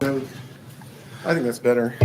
I think that's better.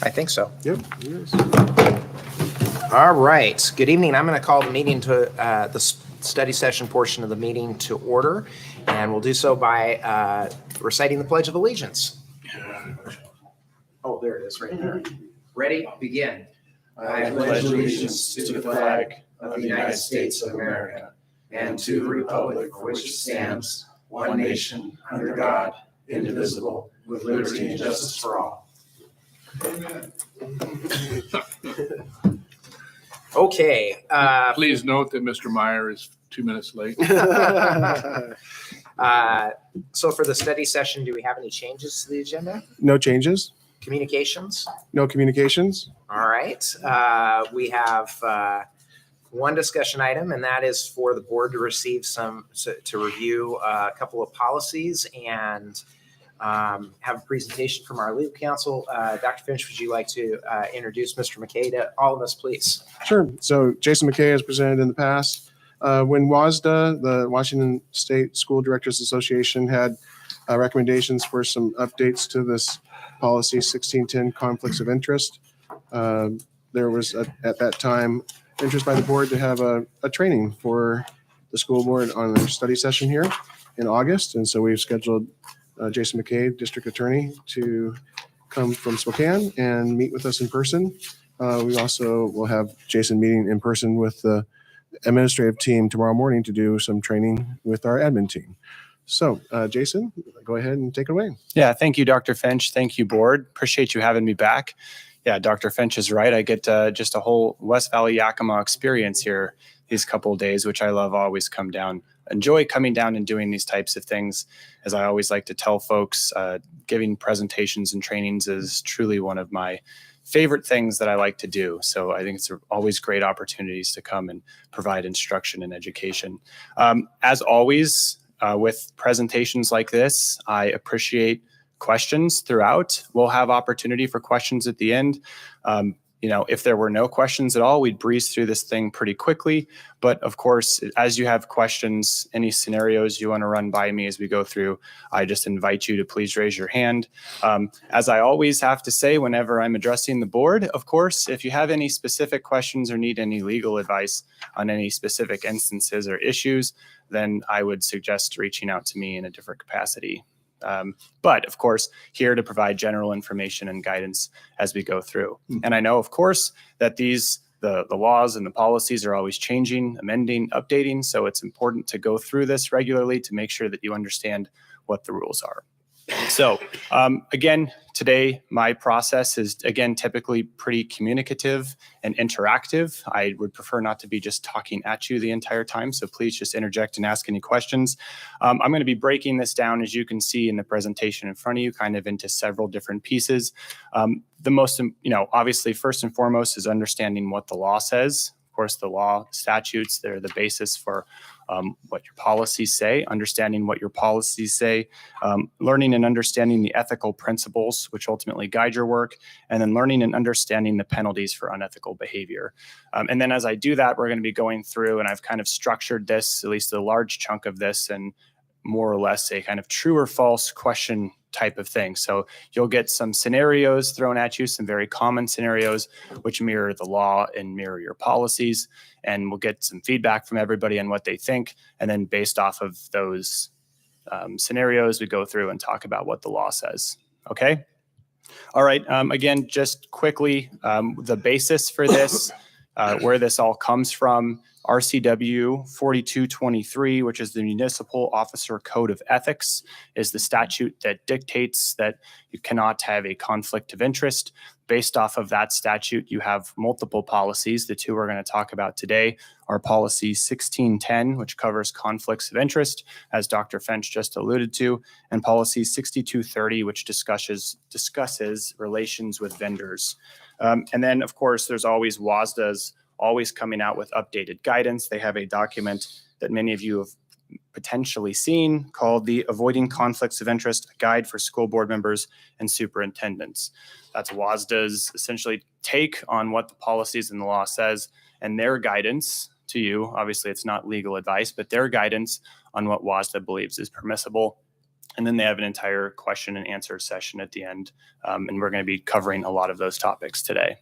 I think so. Yep. Yes. All right. Good evening. I'm going to call the meeting to the study session portion of the meeting to order, and we'll do so by reciting the Pledge of Allegiance. Oh, there it is right there. Ready? Begin. I pledge allegiance to the flag of the United States of America and to the republic for which it stands, one nation, under God, indivisible, with liberty and justice for all. Amen. Okay. Please note that Mr. Meyer is 2 minutes late. So for the study session, do we have any changes to the agenda? No changes. Communications? No communications. All right. We have one discussion item, and that is for the board to receive to review a couple of policies and have a presentation from our legal counsel. Dr. Finch, would you like to introduce Mr. McKay to all of us, please? Sure. So Jason McKay has presented in the past. When WVSD, the Washington State School Directors Association, had recommendations for some updates to this policy 1610 conflicts of interest, there was at that time interest by the board to have a training for the school board on their study session here in August. And so we've scheduled Jason McKay, district attorney, to come from Spokane and meet with us in person. We also will have Jason meeting in person with the administrative team tomorrow morning to do some training with our admin team. So, Jason, go ahead and take it away. Yeah, thank you, Dr. Finch. Thank you, board. Appreciate you having me back. Yeah, Dr. Finch is right. I get just a whole West Valley Yakima experience here these couple of days, which I love. Always enjoy coming down and doing these types of things. As I always like to tell folks, giving presentations and trainings is truly one of my favorite things that I like to do. So I think it's always great opportunities to come and provide instruction and education. As always, with presentations like this, I appreciate questions throughout. We'll have opportunity for questions at the end. If there were no questions at all, we'd breeze through this thing pretty quickly. But of course, as you have questions, any scenarios you want to run by me as we go through, I just invite you to please raise your hand. As I always have to say whenever I'm addressing the board, of course, if you have any specific questions or need any legal advice on any specific instances or issues, then I would suggest reaching out to me in a different capacity. But of course, here to provide general information and guidance as we go through. And I know, of course, that the laws and the policies are always changing, amending, updating. So it's important to go through this regularly to make sure that you understand what the rules are. So again, today, my process is, again, typically pretty communicative and interactive. I would prefer not to be just talking at you the entire time. So please just interject and ask any questions. I'm going to be breaking this down, as you can see in the presentation in front of you, kind of into several different pieces. The most, obviously, first and foremost is understanding what the law says. Of course, the law statutes, they're the basis for what your policies say, understanding what your policies say, learning and understanding the ethical principles which ultimately guide your work, and then learning and understanding the penalties for unethical behavior. And then as I do that, we're going to be going through, and I've kind of structured this, at least a large chunk of this, and more or less a kind of true or false question type of thing. So you'll get some scenarios thrown at you, some very common scenarios which mirror the law and mirror your policies, and we'll get some feedback from everybody on what they think. And then based off of those scenarios, we go through and talk about what the law says. Okay. All right. Again, just quickly, the basis for this, where this all comes from, RCW 4223, which is the Municipal Officer Code of Ethics, is the statute that dictates that you cannot have a conflict of interest. Based off of that statute, you have multiple policies. The two we're going to talk about today are policy 1610, which covers conflicts of interest, as Dr. Finch just alluded to, and policy 6230, which discusses relations with vendors. And then, of course, there's always WVSD's always coming out with updated guidance. They have a document that many of you have potentially seen called the Avoiding Conflicts of Interest, a guide for school board members and superintendents. That's WVSD's essentially take on what the policies and the law says, and their guidance to you. Obviously, it's not legal advice, but their guidance on what WVSD believes is permissible And then they have an entire question and answer session at the end. And we're going to be covering a lot of those topics today.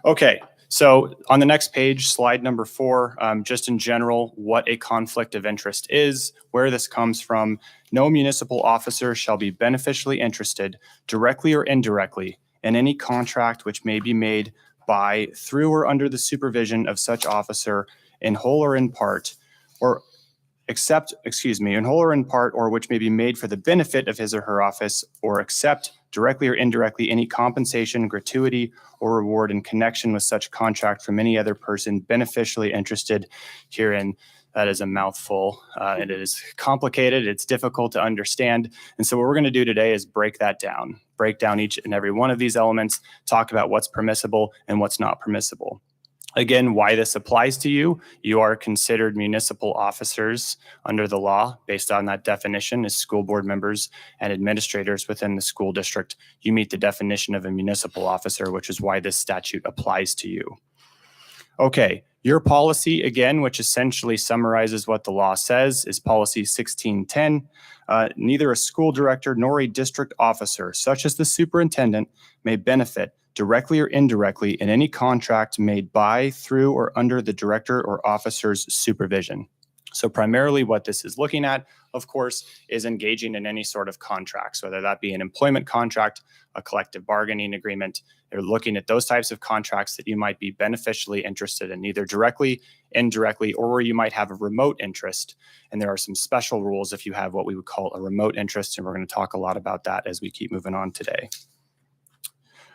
Okay, so on the next page, slide number 4, just in general, what a conflict of interest is, where this comes from. No municipal officer shall be beneficially interested, directly or indirectly, in any contract which may be made by, through, or under the supervision of such officer in whole or in part, or in whole or in part, or which may be made for the benefit of his or her office, or accept directly or indirectly any compensation, gratuity, or reward in connection with such contract from any other person beneficially interested herein. That is a mouthful. It is complicated. It's difficult to understand. And so what we're going to do today is break down each and every one of these elements, talk about what's permissible and what's not permissible. Again, why this applies to you. You are considered municipal officers under the law based on that definition as school board members and administrators within the school district. You meet the definition of a municipal officer, which is why this statute applies to you. Okay, your policy, again, which essentially summarizes what the law says, is policy 1610. Neither a school director nor a district officer, such as the superintendent, may benefit directly or indirectly in any contract made by, through, or under the director or officer's supervision. So primarily what this is looking at, of course, is engaging in any sort of contracts, whether that be an employment contract, a collective bargaining agreement. They're looking at those types of contracts that you might be beneficially interested in, either directly, indirectly, or where you might have a remote interest. And there are some special rules if you have what we would call a remote interest, and we're going to talk a lot about that as we keep moving on today.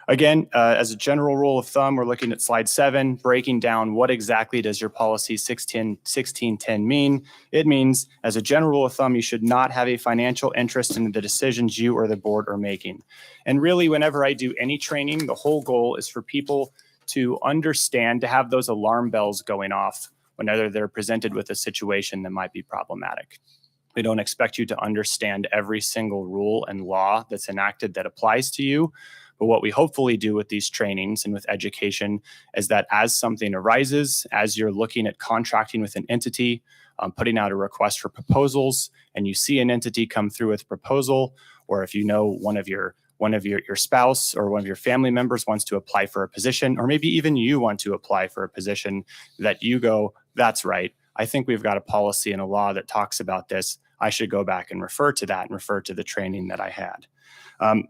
Again, as a general rule of thumb, we're looking at slide 7, breaking down what exactly does your policy 1610 mean. It means, as a general rule of thumb, you should not have a financial interest in the decisions you or the board are making. And really, whenever I do any training, the whole goal is for people to understand, to have those alarm bells going off whenever they're presented with a situation that might be problematic. We don't expect you to understand every single rule and law that's enacted that applies to you. But what we hopefully do with these trainings and with education is that as something arises, as you're looking at contracting with an entity, putting out a request for proposals, and you see an entity come through with a proposal, or if you know one of your spouse or one of your family members wants to apply for a position, or maybe even you want to apply for a position, that you go, that's right. I think we've got a policy and a law that talks about this. I should go back and refer to that and refer to the training that I had.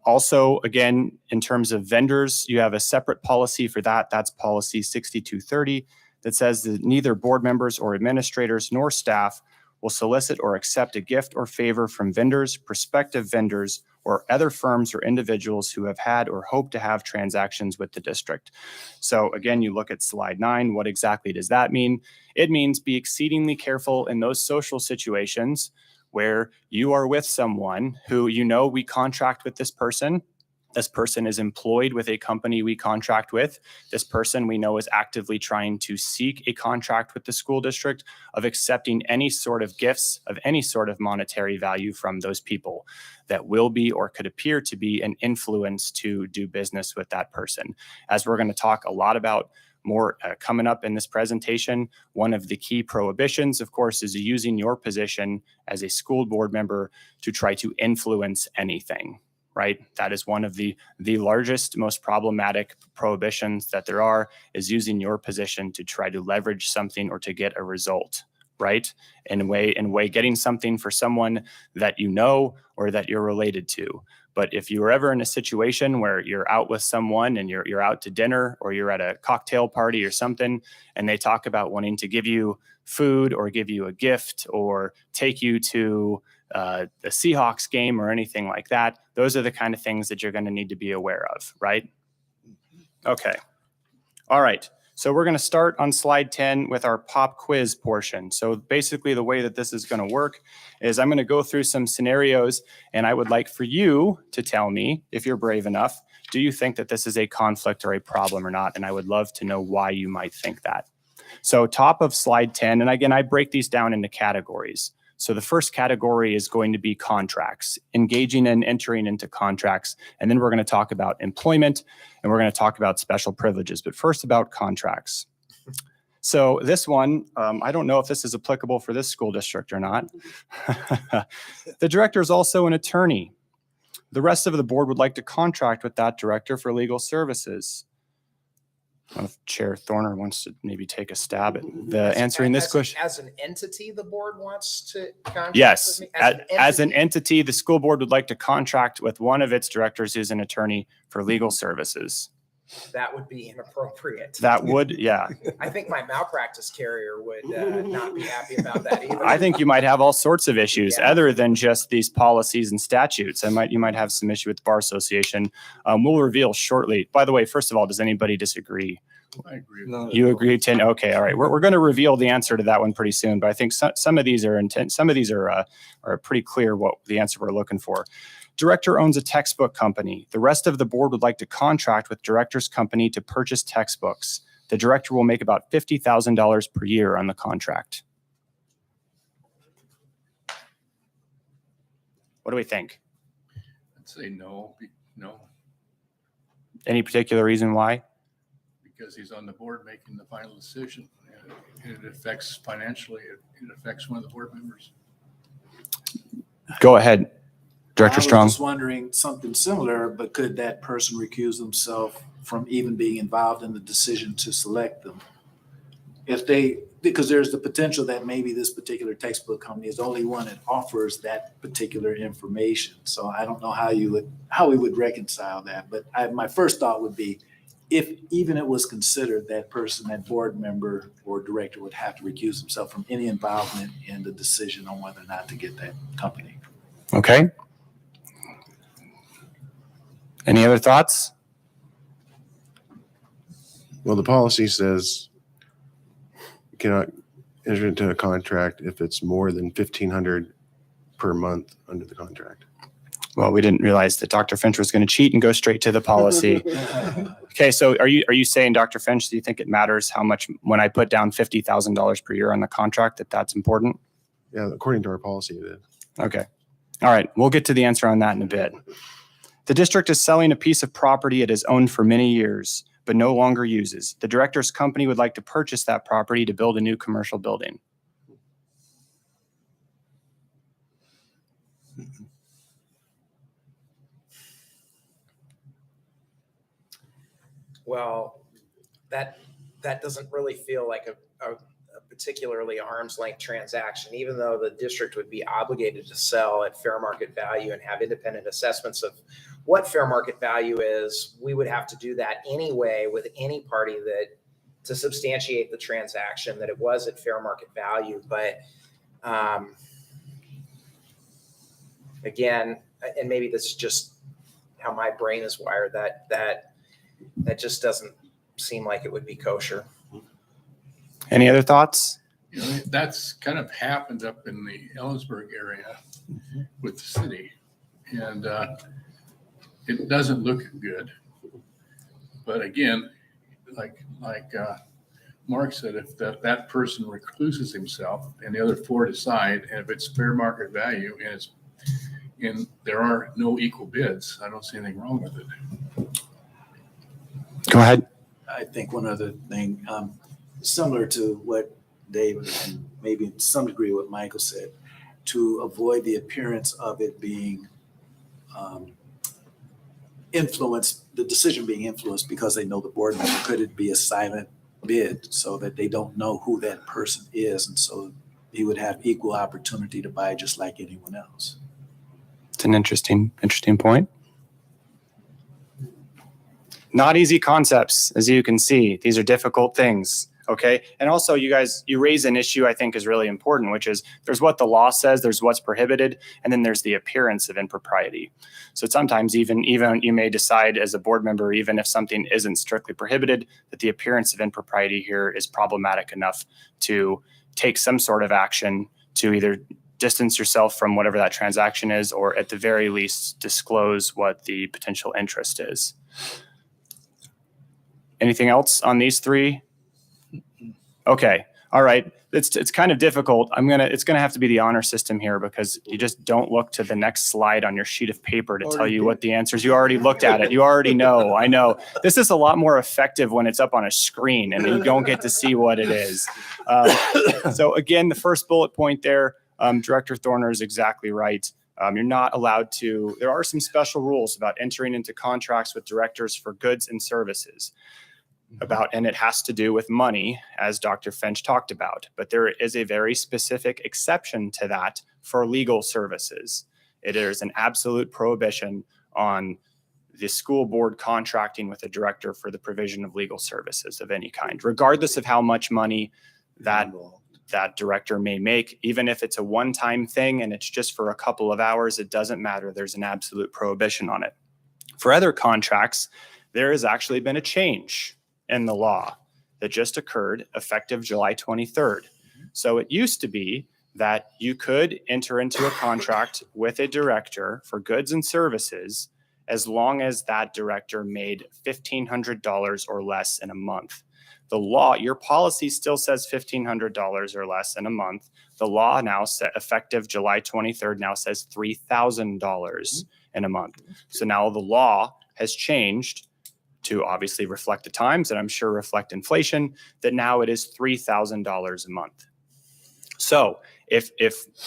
Also, again, in terms of vendors, you have a separate policy for that. That's policy 6230 that says that neither board members or administrators nor staff will solicit or accept a gift or favor from vendors, prospective vendors, or other firms or individuals who have had or hope to have transactions with the district. So again, you look at slide 9. What exactly does that mean? It means be exceedingly careful in those social situations where you are with someone who, you know, we contract with this person. This person is employed with a company we contract with. This person we know is actively trying to seek a contract with the school district, of accepting any sort of gifts of any sort of monetary value from those people that will be or could appear to be an influence to do business with that person. As we're going to talk a lot about more coming up in this presentation, one of the key prohibitions, of course, is using your position as a school board member to try to influence anything, right? That is one of the largest, most problematic prohibitions that there are, is using your position to try to leverage something or to get a result, right? In a way, getting something for someone that you know or that you're related to. But if you were ever in a situation where you're out with someone and you're out to dinner, or you're at a cocktail party or something, and they talk about wanting to give you food or give you a gift or take you to the Seahawks game or anything like that, those are the kind of things that you're going to need to be aware of, right? Okay. All right. So we're going to start on slide 10 with our pop quiz portion. So basically the way that this is going to work is I'm going to go through some scenarios, and I would like for you to tell me, if you're brave enough, do you think that this is a conflict or a problem or not? And I would love to know why you might think that. So top of slide 10, and again, I break these down into categories. So the first category is going to be contracts, engaging and entering into contracts. And then we're going to talk about employment, and we're going to talk about special privileges. But first, about contracts. So this one, I don't know if this is applicable for this school district or not. The director is also an attorney. The rest of the board would like to contract with that director for legal services. I don't know if Chair Thorner wants to maybe take a stab at answering this question. As an entity, the board wants to contract Yes, with me? as an entity, the school board would like to contract with one of its directors who's an attorney for legal services. That would be inappropriate. That would, yeah. I think my malpractice carrier would not be happy about that either. I think you might have all sorts of issues Yeah. other than just these policies and statutes. You might have some issue with the Bar Association. We'll reveal shortly. By the way, first of all, does anybody disagree? I agree. You agree, Tim? Okay, all right. We're going to reveal the answer to that one pretty soon, but I think some of these are intent. Some of these are pretty clear what the answer we're looking for. Director owns a textbook company. The rest of the board would like to contract with director's company to purchase textbooks. The director will make about $50,000 per year on the contract. What do we think? I'd say no, no, Any particular reason why? because he's on the board making the final decision. And it affects financially, it affects one of the board members. Go ahead, Director Strong. I was just wondering something similar, but could that person recuse themselves from even being involved in the decision to select them? Because there's the potential that maybe this particular textbook company is the only one that offers that particular information. So I don't know how we would reconcile that. But my first thought would be, if even it was considered, that person, that board member or director would have to recuse himself from any involvement in the decision on whether or not to get that company. Okay. Any other thoughts? Well, the policy says you cannot enter into a contract if it's more than $1,500 per month under the contract. Well, we didn't realize that Dr. Finch was going to cheat and go straight to the policy. Okay, so are you saying, Dr. Finch, do you think it matters how much, when I put down $50,000 per year on the contract, that's important? Yeah, according to our policy, it is. Okay. All right. We'll get to the answer on that in a bit. The district is selling a piece of property it has owned for many years, but no longer uses. The director's company would like to purchase that property to build a new commercial building. Well, that doesn't really feel like a particularly arm's length transaction, even though the district would be obligated to sell at fair market value and have independent assessments of what fair market value is. We would have to do that anyway with any party to substantiate the transaction that it was at fair market value. But again, and maybe this is just how my brain is wired, that just doesn't seem like it would be kosher. Any other thoughts? You know, that's kind of happened up in the Ellensburg area with the city. And it doesn't look good. But again, like Mark said, if that person recluses himself and the other four decide, and if it's fair market value and there are no equal bids, I don't see anything wrong with it. Go ahead. I think one other thing, similar to what David and maybe to some degree what Michael said, to avoid the appearance of it being influenced, the decision being influenced because they know the board member, could it be a silent bid so that they don't know who that person is? And so he would have equal opportunity to buy just like anyone else. It's an interesting point. Not easy concepts, as you can see. These are difficult things, okay? And also, you raise an issue I think is really important, which is there's what the law says, there's what's prohibited, and then there's the appearance of impropriety. So sometimes even you may decide as a board member, even if something isn't strictly prohibited, that the appearance of impropriety here is problematic enough to take some sort of action to either distance yourself from whatever that transaction is, or at the very least disclose what the potential interest is. Anything else on these three? Okay, All right. It's kind of difficult. It's gonna have to be the honor system here because you just don't look to the next slide on your sheet of paper to tell you what the answers. You already looked at it. You already know. I know. This is a lot more effective when it's up on a screen and you don't get to see what it is. So again, the first bullet point there, Director Thorner is exactly right. You're not allowed to. There are some special rules about entering into contracts with directors for goods and services. And it has to do with money, as Dr. Finch talked about. But there is a very specific exception to that for legal services. It is an absolute prohibition on the school board contracting with a director for the provision of legal services of any kind, regardless of how much money that director may make. Even if it's a one-time thing and it's just for a couple of hours, it doesn't matter. There's an absolute prohibition on it. For other contracts, there has actually been a change in the law that just occurred effective July 23rd. So it used to be that you could enter into a contract with a director for goods and services as long as that director made $1,500 or less in a month. The law, your policy still says $1,500 or less in a month. The law now, effective July 23rd, now says $3,000 in a month. So now the law has changed to obviously reflect the times and I'm sure reflect inflation, that now it is $3,000 a month. So if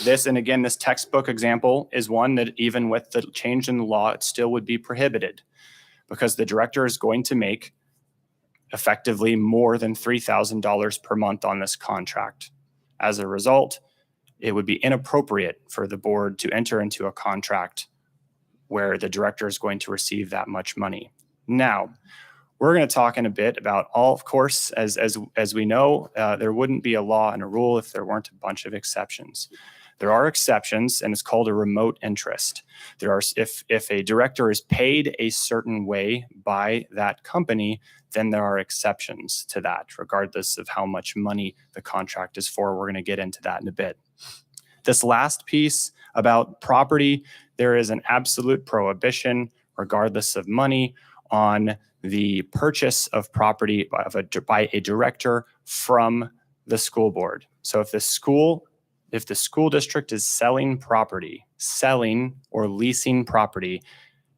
this, and again, this textbook example is one that even with the change in the law, it still would be prohibited because the director is going to make effectively more than $3,000 per month on this contract. As a result, it would be inappropriate for the board to enter into a contract where the director is going to receive that much money. Now, we're going to talk in a bit about of course, as we know, there wouldn't be a law and a rule if there weren't a bunch of exceptions. There are exceptions, and it's called a remote interest. If a director is paid a certain way by that company, then there are exceptions to that, regardless of how much money the contract is for. We're going to get into that in a bit. This last piece about property, there is an absolute prohibition, regardless of money, on the purchase of property by a director from the school board. So if the school district is selling or leasing property,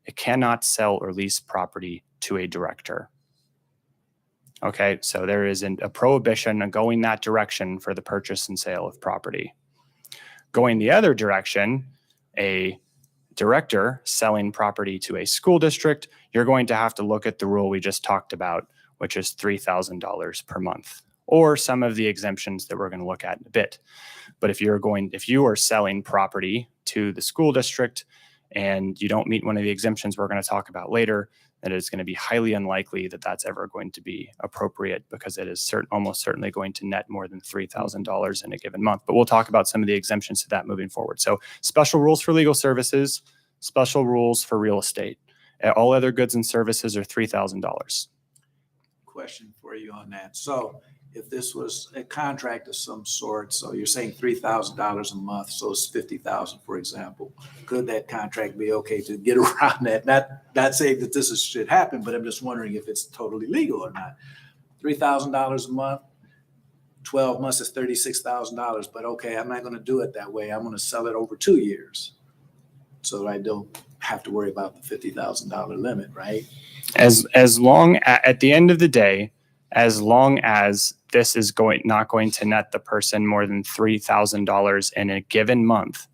it cannot sell or lease property to a director. Okay, so there is a prohibition on going that direction for the purchase and sale of property. Going the other direction, a director selling property to a school district, you're going to have to look at the rule we just talked about, which is $3,000 per month, or some of the exemptions that we're going to look at in a bit. But if you are selling property to the school district and you don't meet one of the exemptions we're going to talk about later, then it's going to be highly unlikely that that's ever going to be appropriate because it is almost certainly going to net more than $3,000 in a given month. But we'll talk about some of the exemptions to that moving forward. So special rules for legal services, special rules for real estate. All other goods and services are $3,000. Question for you on that. So if this was a contract of some sort, so you're saying $3,000 a month, so it's $50,000, for example. Could that contract be okay to get around that? Not saying that should happen, but I'm just wondering if it's totally legal or not. $3,000 a month, 12 months is $36,000, but okay, I'm not going to do it that way. I'm going to sell it over 2 years, so I don't have to worry about the $50,000 limit, right? As long at the end of the day, as long as this is not going to net the person more than $3,000 in a given month,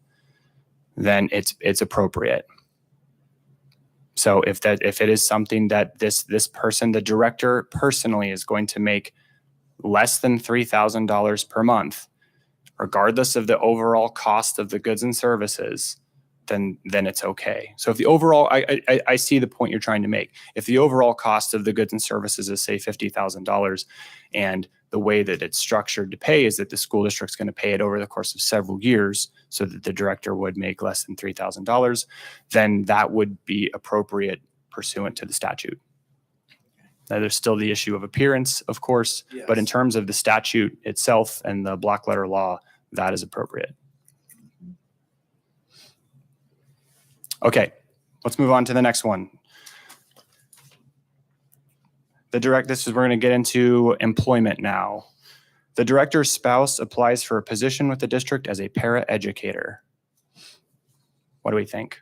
then it's appropriate. So if it is something that this person, the director personally, is going to make less than $3,000 per month, regardless of the overall cost of the goods and services, then it's okay. So if the overall, I see the point you're trying to make. If the overall cost of the goods and services is, say, $50,000, and the way that it's structured to pay is that the school district's going to pay it over the course of several years so that the director would make less than $3,000, then that would be appropriate pursuant to the statute. Now, there's still the issue of appearance, of course, Yes. But in terms of the statute itself and the block letter law, that is appropriate. Okay, let's move on to the next one. We're going to get into employment now. The director's spouse applies for a position with the district as a paraeducator. What do we think?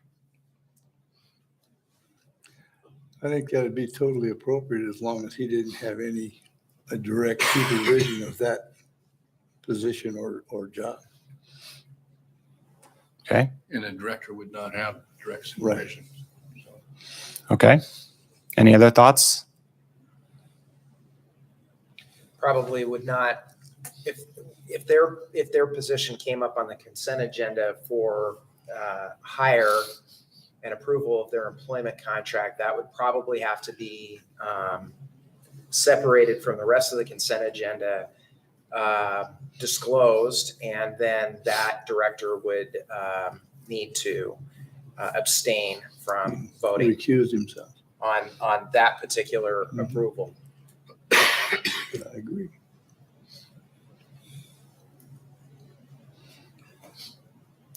I think that'd be totally appropriate as long as he didn't have a direct supervision of that position or job. Okay. And a director would not have direct supervision. So, Okay. Any other thoughts? Probably would not, if their position came up on the consent agenda for hire and approval of their employment contract, that would probably have to be separated from the rest of the consent agenda, disclosed, and then that director would need to abstain from voting Recuse himself. on that particular approval. I agree.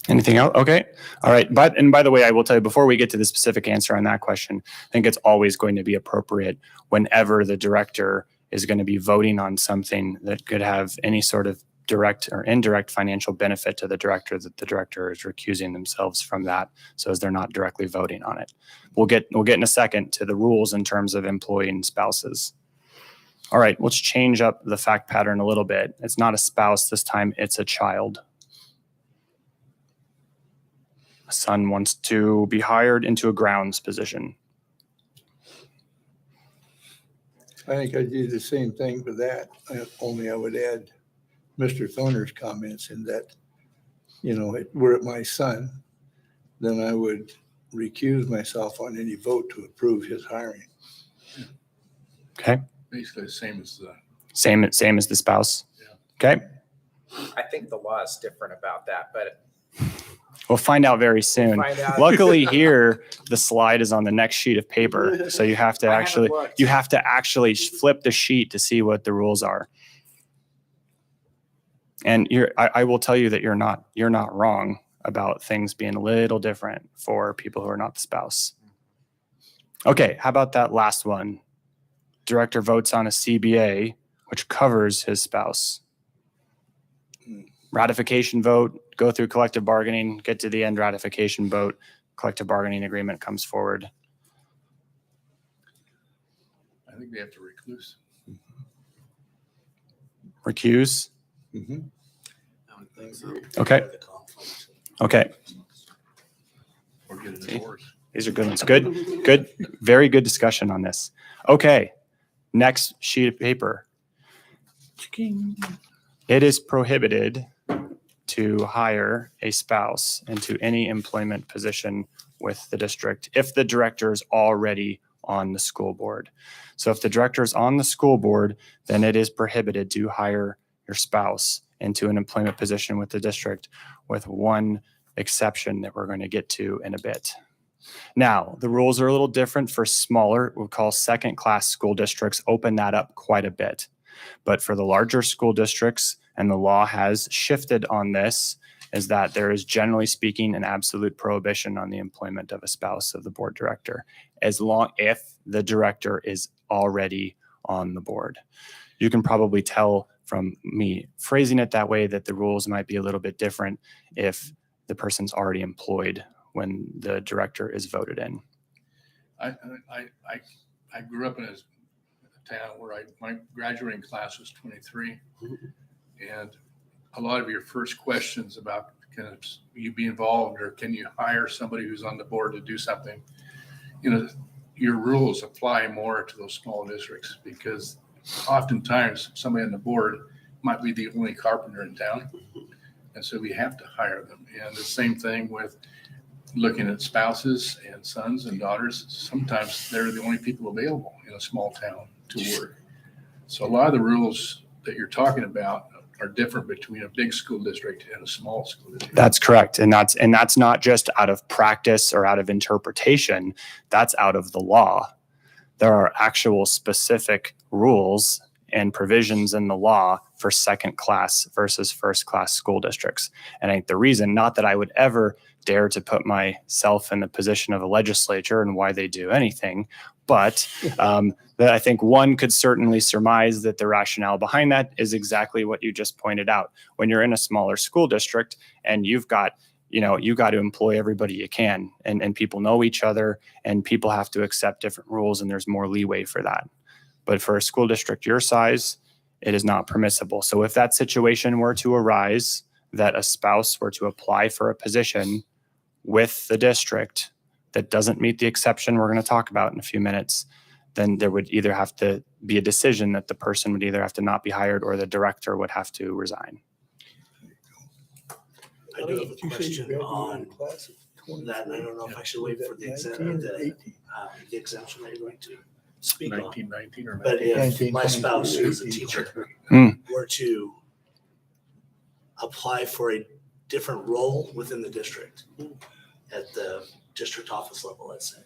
Anything else? Okay. All right. And by the way, I will tell you before we get to the specific answer on that question, I think it's always going to be appropriate whenever the director is going to be voting on something that could have any sort of direct or indirect financial benefit to the director, that the director is recusing themselves from that, so as they're not directly voting on it. We'll get in a second to the rules in terms of employing spouses. All right, let's change up the fact pattern a little bit. It's not a spouse this time, it's a child. A son wants to be hired into a grounds position. I think I'd do the same thing for that, only I would add Mr. Thoner's comments in that, were it my son, then I would recuse myself on any vote to approve his hiring. Okay. basically the same as the. Same as the spouse. Yeah. Okay. I think the law is different about that, but We'll find out very soon. find out. Luckily here, the slide is on the next sheet of paper. So you have to I haven't actually, looked. you have to actually flip the sheet to see what the rules are. And I will tell you that you're not wrong about things being a little different for people who are not the spouse. Okay. How about that last one? Director votes on a CBA, which covers his spouse. Ratification vote, go through collective bargaining, get to the end ratification vote, collective bargaining agreement comes forward. I think they have to recluse. Recuse. Mm-hmm. I would think so. Okay. The conflict. Okay. Or get a divorce. These are good ones. Good. Very good discussion on this. Okay. Next sheet of paper. It is prohibited to hire a spouse into any employment position with the district if the director is already on the school board. So if the director is on the school board, then it is prohibited to hire your spouse into an employment position with the district, with one exception that we're going to get to in a bit. Now, the rules are a little different for smaller, we'll call second-class school districts, open that up quite a bit. But for the larger school districts, and the law has shifted on this, is that there is generally speaking an absolute prohibition on the employment of a spouse of the board director, as long if the director is already on the board. You can probably tell from me phrasing it that way that the rules might be a little bit different if the person's already employed when the director is voted in. I grew up in a town where my graduating class was 23. And a lot of your first questions about can you be involved or can you hire somebody who's on the board to do something, your rules apply more to those small districts because oftentimes somebody on the board might be the only carpenter in town. And so we have to hire them. And the same thing with looking at spouses and sons and daughters. Sometimes they're the only people available in a small town to work. So a lot of the rules that you're talking about are different between a big school district and a small school district. That's correct. And that's not just out of practice or out of interpretation. That's out of the law. There are actual specific rules and provisions in the law for second class versus first class school districts. And I think the reason, not that I would ever dare to put myself in the position of a legislature and why they do anything. But that I think one could certainly surmise that the rationale behind that is exactly what you just pointed out. When you're in a smaller school district and you got to employ everybody you can, and people know each other, and people have to accept different rules, and there's more leeway for that. But for a school district your size, it is not permissible. So if that situation were to arise, that a spouse were to apply for a position with the district that doesn't meet the exception we're going to talk about in a few minutes, then there would either have to be a decision that the person would either have to not be hired or the director would have to resign. I do have a question on that, and I don't know if I should wait for the exemption that you're going to speak on. 1919 or But if 19, my spouse, who is a 18. teacher, Hmm. were to apply for a different role within the district at the district office level, let's say.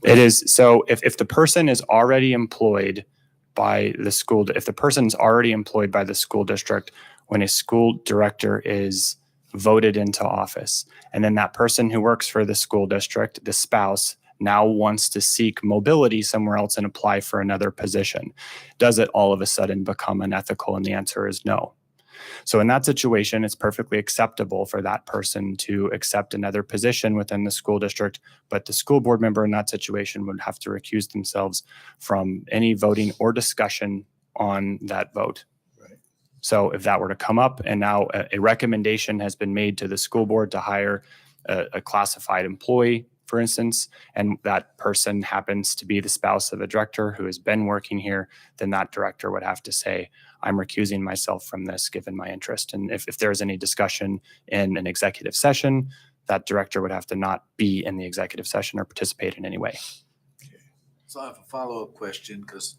It is so if the person is already employed by the school, if the person's already employed by the school district when a school director is voted into office, and then that person who works for the school district, the spouse, now wants to seek mobility somewhere else and apply for another position, does it all of a sudden become unethical? And the answer is no. So in that situation, it's perfectly acceptable for that person to accept another position within the school district, but the school board member in that situation would have to recuse themselves from any voting or discussion on that vote. Right. So if that were to come up and now a recommendation has been made to the school board to hire a classified employee, for instance, and that person happens to be the spouse of a director who has been working here, then that director would have to say, I'm recusing myself from this given my interest. And if there's any discussion in an executive session, that director would have to not be in the executive session or participate in any way. So I have a follow-up question because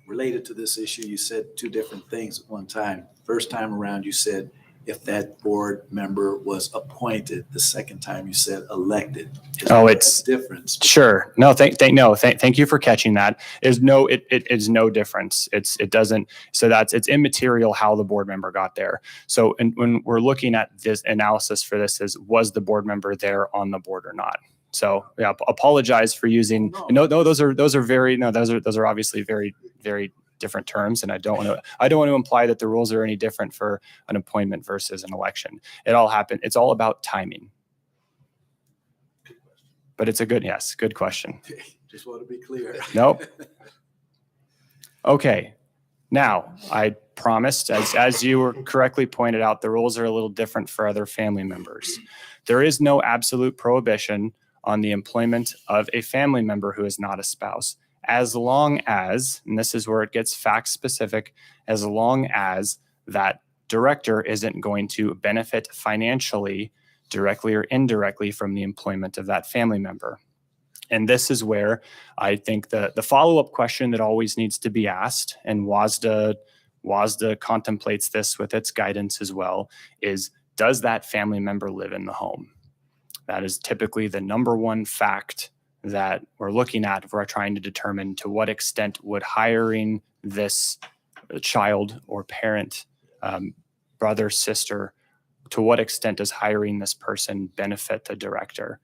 related to this issue, you said two different things at one time. First time around, you said if that board member was appointed. The second time you said elected. It's a difference. Sure. No, thank you for catching that. It is no difference. It doesn't. So it's immaterial how the board member got there. So when we're looking at this analysis for this is, was the board member there on the board or not? So yeah, apologize for using, those are obviously very, very different terms. And I don't want to imply that the rules are any different for an appointment versus an election. It's all about timing. But it's good question. Just want to be clear. Nope. Okay. Now, I promised, as you were correctly pointed out, the rules are a little different for other family members. There is no absolute prohibition on the employment of a family member who is not a spouse, as long as, and this is where it gets fact specific, as long as that director isn't going to benefit financially, directly or indirectly, from the employment of that family member. And this is where I think the follow-up question that always needs to be asked, and WVSD contemplates this with its guidance as well, is does that family member live in the home? That is typically the number one fact that we're looking at if we're trying to determine to what extent would hiring this child or parent, brother, sister, to what extent does hiring this person benefit the director?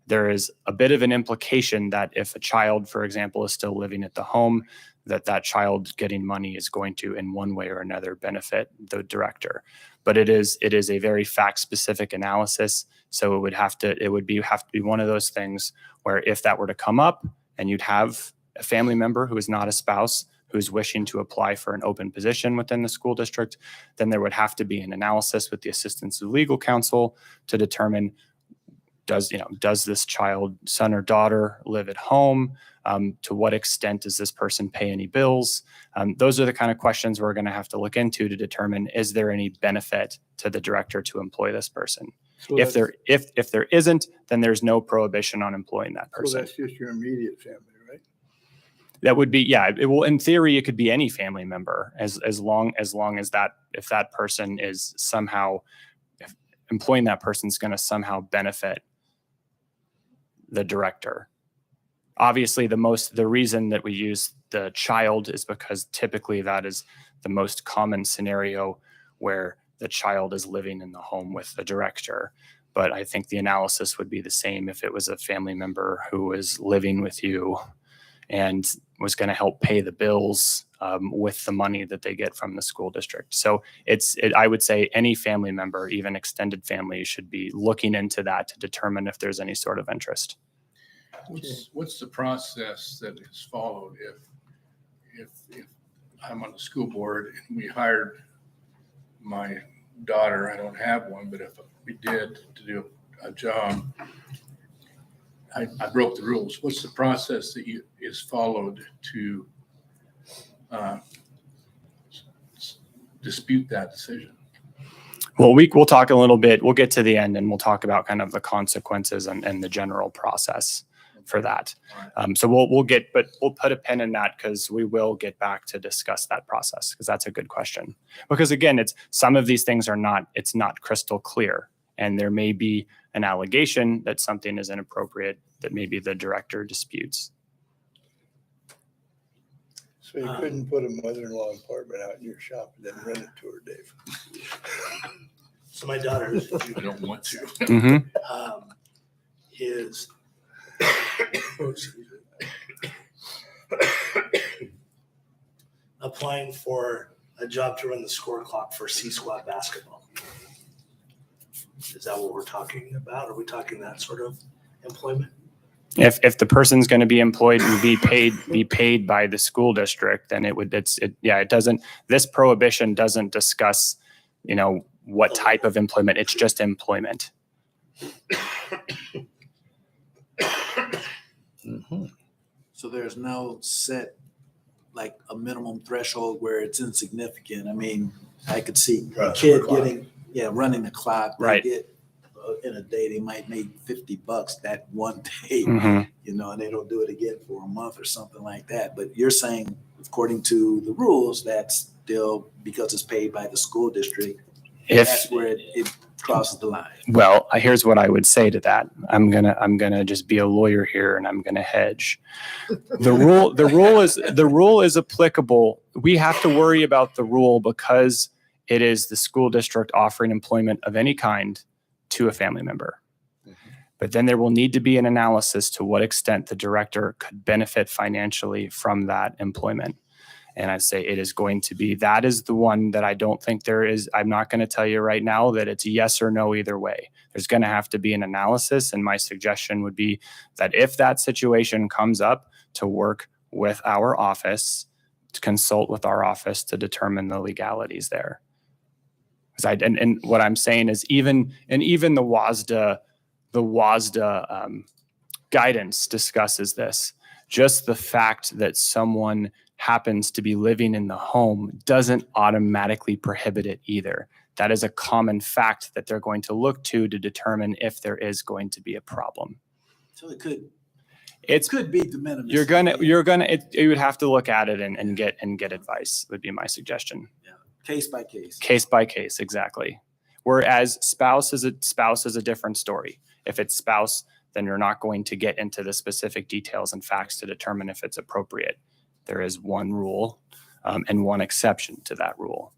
There is a bit of an implication that if a child, for example, is still living at the home, that child getting money is going to, in one way or another, benefit the director. But it is a very fact-specific analysis. So it would have to be one of those things where if that were to come up and you'd have a family member who is not a spouse who's wishing to apply for an open position within the school district, then there would have to be an analysis with the assistance of legal counsel to determine does this child, son or daughter, live at home? To what extent does this person pay any bills? Those are the kind of questions we're going to have to look into to determine, is there any benefit to the director to employ this person? So If there isn't, then there's no prohibition on employing that So person. that's just your immediate family, right? That would be, in theory, it could be any family member as long as that, if that person is somehow, if employing that person is going to somehow benefit the director. Obviously, the reason that we use the child is because typically that is the most common scenario where the child is living in the home with the director. But I think the analysis would be the same if it was a family member who was living with you and was going to help pay the bills with the money that they get from the school district. So I would say any family member, even extended family, should be looking into that to determine if there's any sort of interest. What's the process that is followed if I'm on the school board and we hired my daughter? I don't have one, but if we did to do a job, I broke the rules. What's the process that is followed to dispute that decision? Well, we'll talk a little bit. We'll get to the end and we'll talk about kind of the consequences and the general process for that. So we'll put a pin in that because we will get back to discuss that process, because that's a good question. Because again, some of these things it's not crystal clear, and there may be an allegation that something is inappropriate that maybe the director disputes. So you couldn't put a mother-in-law apartment out in your shop and then rent it to her, Dave? So my daughter I don't want to. Mm-hmm. is applying for a job to run the score clock for C Squad basketball. Is that what we're talking about? Are we talking that sort of employment? If the person's going to be employed and be paid by the school district, then it doesn't. This prohibition doesn't discuss, what type of employment. It's just employment. Mm-hmm. So there's no set, like a minimum threshold where it's insignificant. I mean, I could see a kid running the clock. Right. In a day, they might make $50 that one day, Mm-hmm. and they don't do it again for a month or something like that. But you're saying, according to the rules, that's still because it's paid by the school district. That's where it crosses the line. Well, here's what I would say to that. I'm gonna just be a lawyer here, and I'm gonna hedge. The rule is applicable. We have to worry about the rule because it is the school district offering employment of any kind to a family member. But then there will need to be an analysis to what extent the director could benefit financially from that employment. And I'd say that is the one that I don't think there is. I'm not going to tell you right now that it's a yes or no either way. There's going to have to be an analysis. And my suggestion would be that if that situation comes up, to work with our office, to consult with our office to determine the legalities there. And what I'm saying is even the WVSD guidance discusses this. Just the fact that someone happens to be living in the home doesn't automatically prohibit it either. That is a common fact that they're going to look to determine if there is going to be a problem. So it could be de minimis. You would have to look at it and get advice would be my suggestion. Yeah. Case by case. Case by case, exactly. Whereas spouse is a different story. If it's spouse, then you're not going to get into the specific details and facts to determine if it's appropriate. There is one rule and one exception to that rule.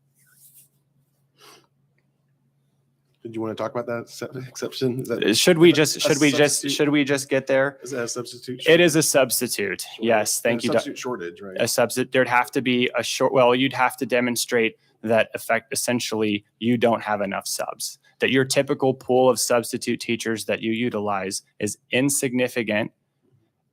Did you want to talk about that exception? Should we just get there? Is that a substitute? It is a substitute. Shortage. Yes, thank you. Substitute shortage, right? A substitute. There'd have to be a short. Well, you'd have to demonstrate that essentially you don't have enough subs. That your typical pool of substitute teachers that you utilize is insignificant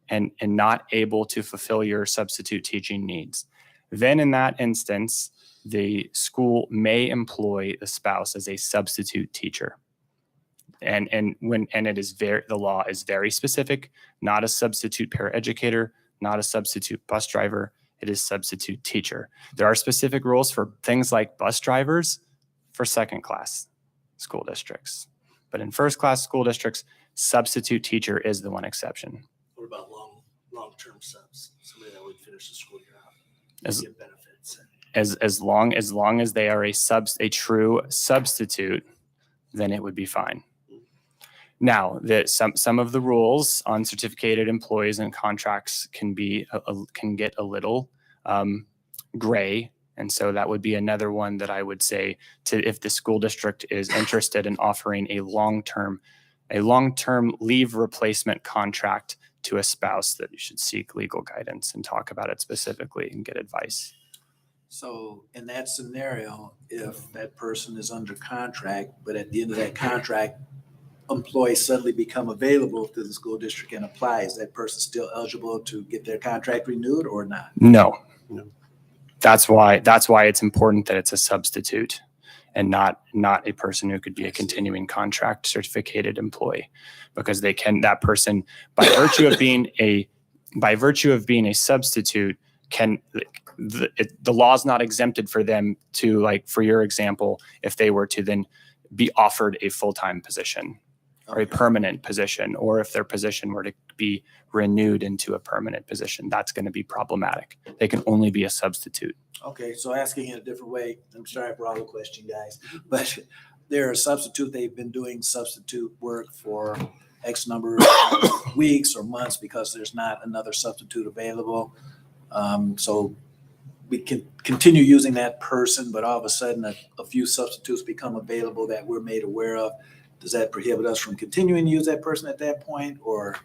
and not able to fulfill your substitute teaching needs. Then in that instance, the school may employ the spouse as a substitute teacher. And the law is very specific, not a substitute paraeducator, not a substitute bus driver, it is substitute teacher. There are specific rules for things like bus drivers for second class school districts. But in first class school districts, substitute teacher is the one exception. What about long-term subs? Somebody that would finish the school year out, get benefits. As long as they are a true substitute, then it would be fine. Now, some of the rules on certificated employees and contracts can get a little gray And so that would be another one that I would say to, if the school district is interested in offering a long-term leave replacement contract to a spouse, that you should seek legal guidance and talk about it specifically and get advice. So in that scenario, if that person is under contract, but at the end of that contract, employees suddenly become available to the school district and apply, is that person still eligible to get their contract renewed or not? No. No. That's why it's important that it's a substitute and not a person who could be a continuing contract certificated employee, because that person, by virtue of being a substitute, the law is not exempted for them to, like, for your example, if they were to then be offered a full-time position or a permanent position, or if their position were to be renewed into a permanent position, that's going to be problematic. They can only be a substitute. Okay, so asking it a different way, I'm sorry for all the question, guys, but they're a substitute. They've been doing substitute work for X number of weeks or months because there's not another substitute available. So we can continue using that person, but all of a sudden a few substitutes become available that we're made aware of. Does that prohibit us from continuing to use that person at that point, or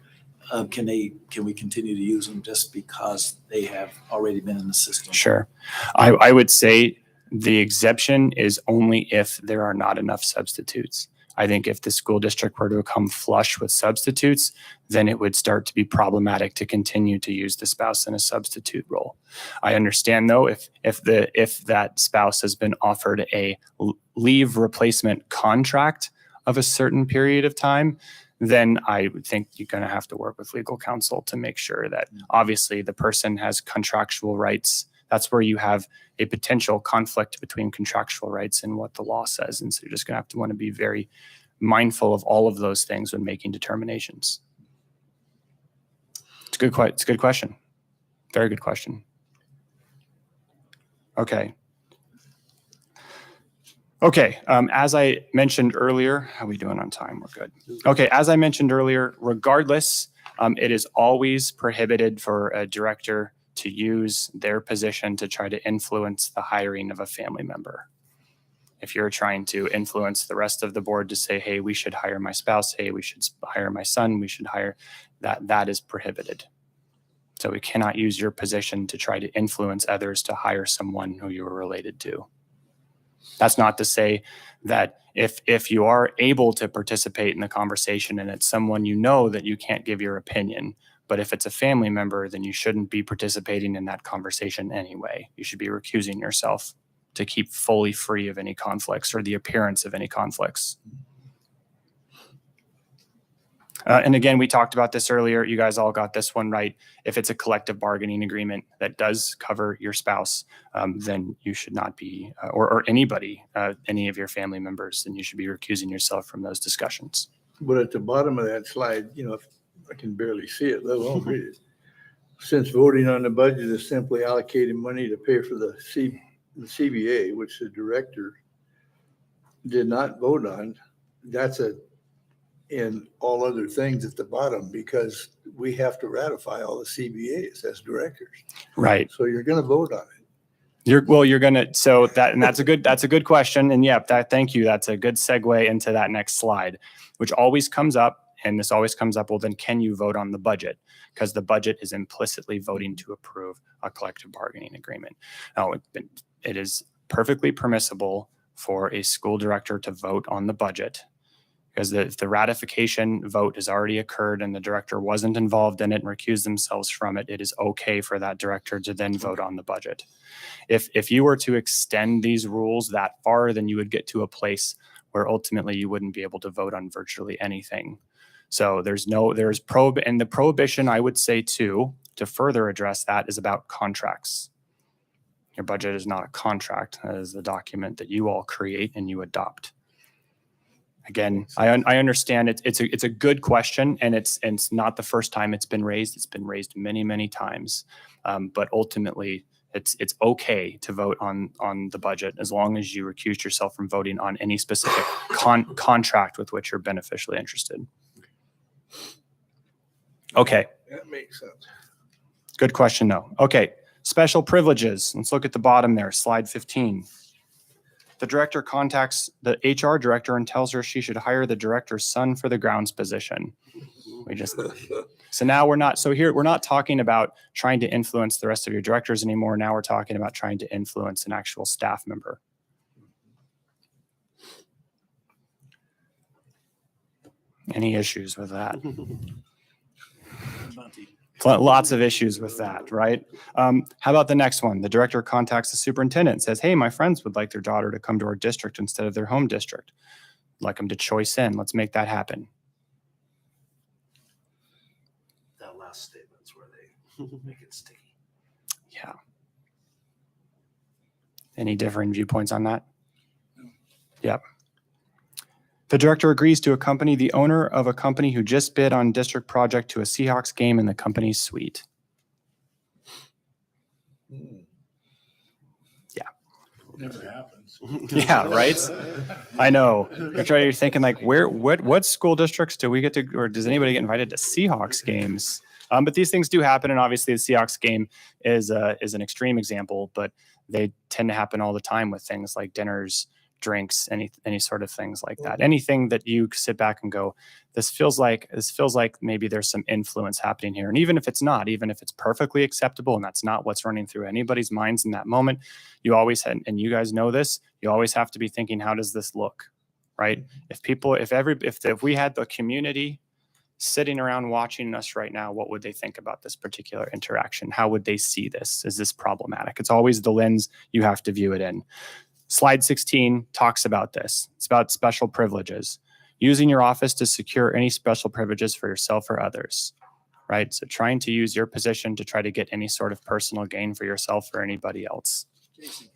can we continue to use them just because they have already been in the system? Sure. I would say the exception is only if there are not enough substitutes. I think if the school district were to become flush with substitutes, then it would start to be problematic to continue to use the spouse in a substitute role. I understand, though, if that spouse has been offered a leave replacement contract of a certain period of time, then I would think you're going to have to work with legal counsel to make sure that obviously the person has contractual rights. That's where you have a potential conflict between contractual rights and what the law says. And so you're just going to have to want to be very mindful of all of those things when making determinations. It's a good question. Very good question. Okay. As I mentioned earlier, how are we doing on time? We're good. Okay. As I mentioned earlier, regardless, it is always prohibited for a director to use their position to try to influence the hiring of a family member. If you're trying to influence the rest of the board to say, hey, we should hire my spouse, hey, we should hire my son, we should hire, that is prohibited. So we cannot use your position to try to influence others to hire someone who you are related to. That's not to say that if you are able to participate in the conversation and it's someone you know, that you can't give your opinion. But if it's a family member, then you shouldn't be participating in that conversation anyway. You should be recusing yourself to keep fully free of any conflicts or the appearance of any conflicts. And again, we talked about this earlier. You guys all got this one right. If it's a collective bargaining agreement that does cover your spouse, then you should not be, or anybody, any of your family members, then you should be recusing yourself from those discussions. But at the bottom of that slide, I can barely see it, let alone read it. Since voting on the budget is simply allocating money to pay for the CBA, which the director did not vote on, that's in all other things at the bottom, because we have to ratify all the CBAs as directors. Right. So you're going to vote on it. That's a good question. And thank you. That's a good segue into that next slide, which always comes up. And this always comes up, well, then can you vote on the budget? Because the budget is implicitly voting to approve a collective bargaining agreement. Now, it is perfectly permissible for a school director to vote on the budget, because if the ratification vote has already occurred and the director wasn't involved in it and recused themselves from it, it is okay for that director to then vote on the budget. If you were to extend these rules that far, then you would get to a place where ultimately you wouldn't be able to vote on virtually anything. So and the prohibition, I would say too, to further address that, is about contracts. Your budget is not a contract. That is a document that you all create and you adopt. Again, I understand it's a good question, and it's not the first time it's been raised. It's been raised many, many times. But ultimately, it's okay to vote on the budget as long as you recuse yourself from voting on any specific contract with which you're beneficially interested. Okay. That makes sense. Good question, though. Okay. Special privileges. Let's look at the bottom there, slide 15. The director contacts the HR director and tells her she should hire the director's son for the grounds position. So now we're not talking about trying to influence the rest of your directors anymore. Now we're talking about trying to influence an actual staff member. Any issues with that? Lots of issues with that, right? How about the next one? The director contacts the superintendent and says, hey, my friends would like their daughter to come to our district instead of their home district. I'd like them to choice in. Let's make that happen. That last statement's where they make it sticky. Yeah. Any differing viewpoints on that? No. Yep. The director agrees to accompany the owner of a company who just bid on district project to a Seahawks game in the company's suite. Never happens. Yeah, right? I know. You're thinking like, what school districts do we get to, or does anybody get invited to Seahawks games? But these things do happen, and obviously the Seahawks game is an extreme example, but they tend to happen all the time with things like dinners, drinks, any sort of things like that. Anything that you sit back and go, this feels like maybe there's some influence happening here. And even if it's not, even if it's perfectly acceptable and that's not what's running through anybody's minds in that moment, you always, and you guys know this, you always have to be thinking, how does this look? Right? If we had the community sitting around watching us right now, what would they think about this particular interaction? How would they see this? Is this problematic? It's always the lens you have to view it in. Slide 16 talks about this. It's about special privileges. Using your office to secure any special privileges for yourself or others, right? So trying to use your position to try to get any sort of personal gain for yourself or anybody else. Jason,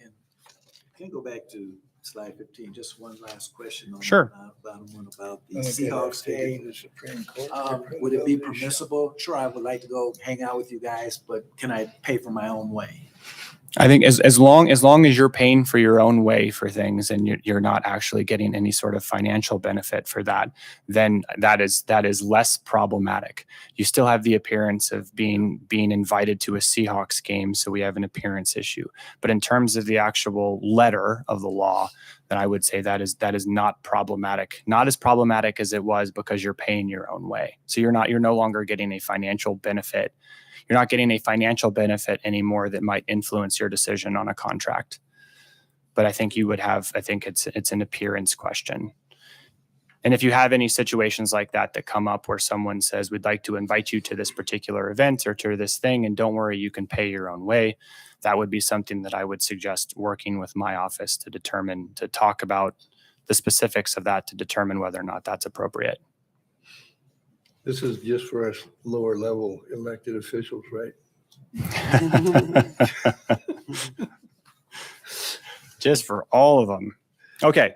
can you go back to slide 15? Just one last question on Sure. bottom one about the Seahawks game. Would it be permissible? Sure, I would like to go hang out with you guys, but can I pay for my own way? I think as long as you're paying for your own way for things and you're not actually getting any sort of financial benefit for that, then that is less problematic. You still have the appearance of being invited to a Seahawks game, so we have an appearance issue. But in terms of the actual letter of the law, then I would say that is not problematic. Not as problematic as it was because you're paying your own way. So you're no longer getting a financial benefit. You're not getting a financial benefit anymore that might influence your decision on a contract. But I think it's an appearance question. And if you have any situations like that come up where someone says, we'd like to invite you to this particular event or to this thing, and don't worry, you can pay your own way, that would be something that I would suggest working with my office to talk about the specifics of that to determine whether or not that's appropriate. This is just for us lower level elected officials, right? Just for all of them. Okay.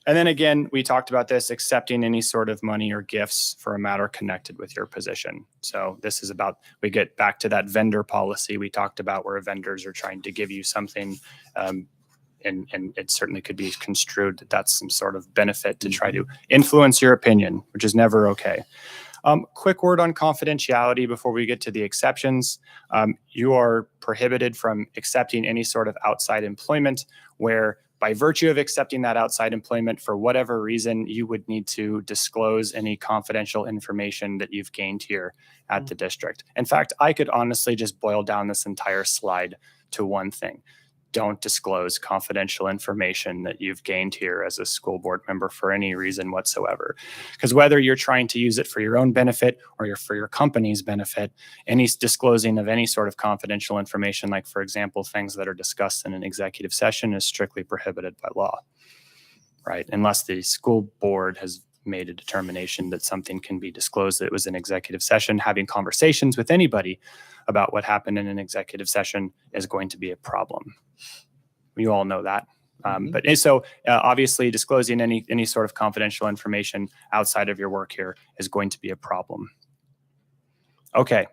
And then again, we talked about this, accepting any sort of money or gifts for a matter connected with your position. So this is we get back to that vendor policy we talked about where vendors are trying to give you something, and it certainly could be construed that that's some sort of benefit to try to influence your opinion, which is never okay. Quick word on confidentiality before we get to the exceptions. You are prohibited from accepting any sort of outside employment where by virtue of accepting that outside employment for whatever reason, you would need to disclose any confidential information that you've gained here at the district. In fact, I could honestly just boil down this entire slide to one thing. Don't disclose confidential information that you've gained here as a school board member for any reason whatsoever. Because whether you're trying to use it for your own benefit or for your company's benefit, any disclosing of any sort of confidential information, like for example, things that are discussed in an executive session, is strictly prohibited by law, right? Unless the school board has made a determination that something can be disclosed that it was an executive session. Having conversations with anybody about what happened in an executive session is going to be a problem. You all know that. But so obviously disclosing any sort of confidential information outside of your work here is going to be a problem. Okay,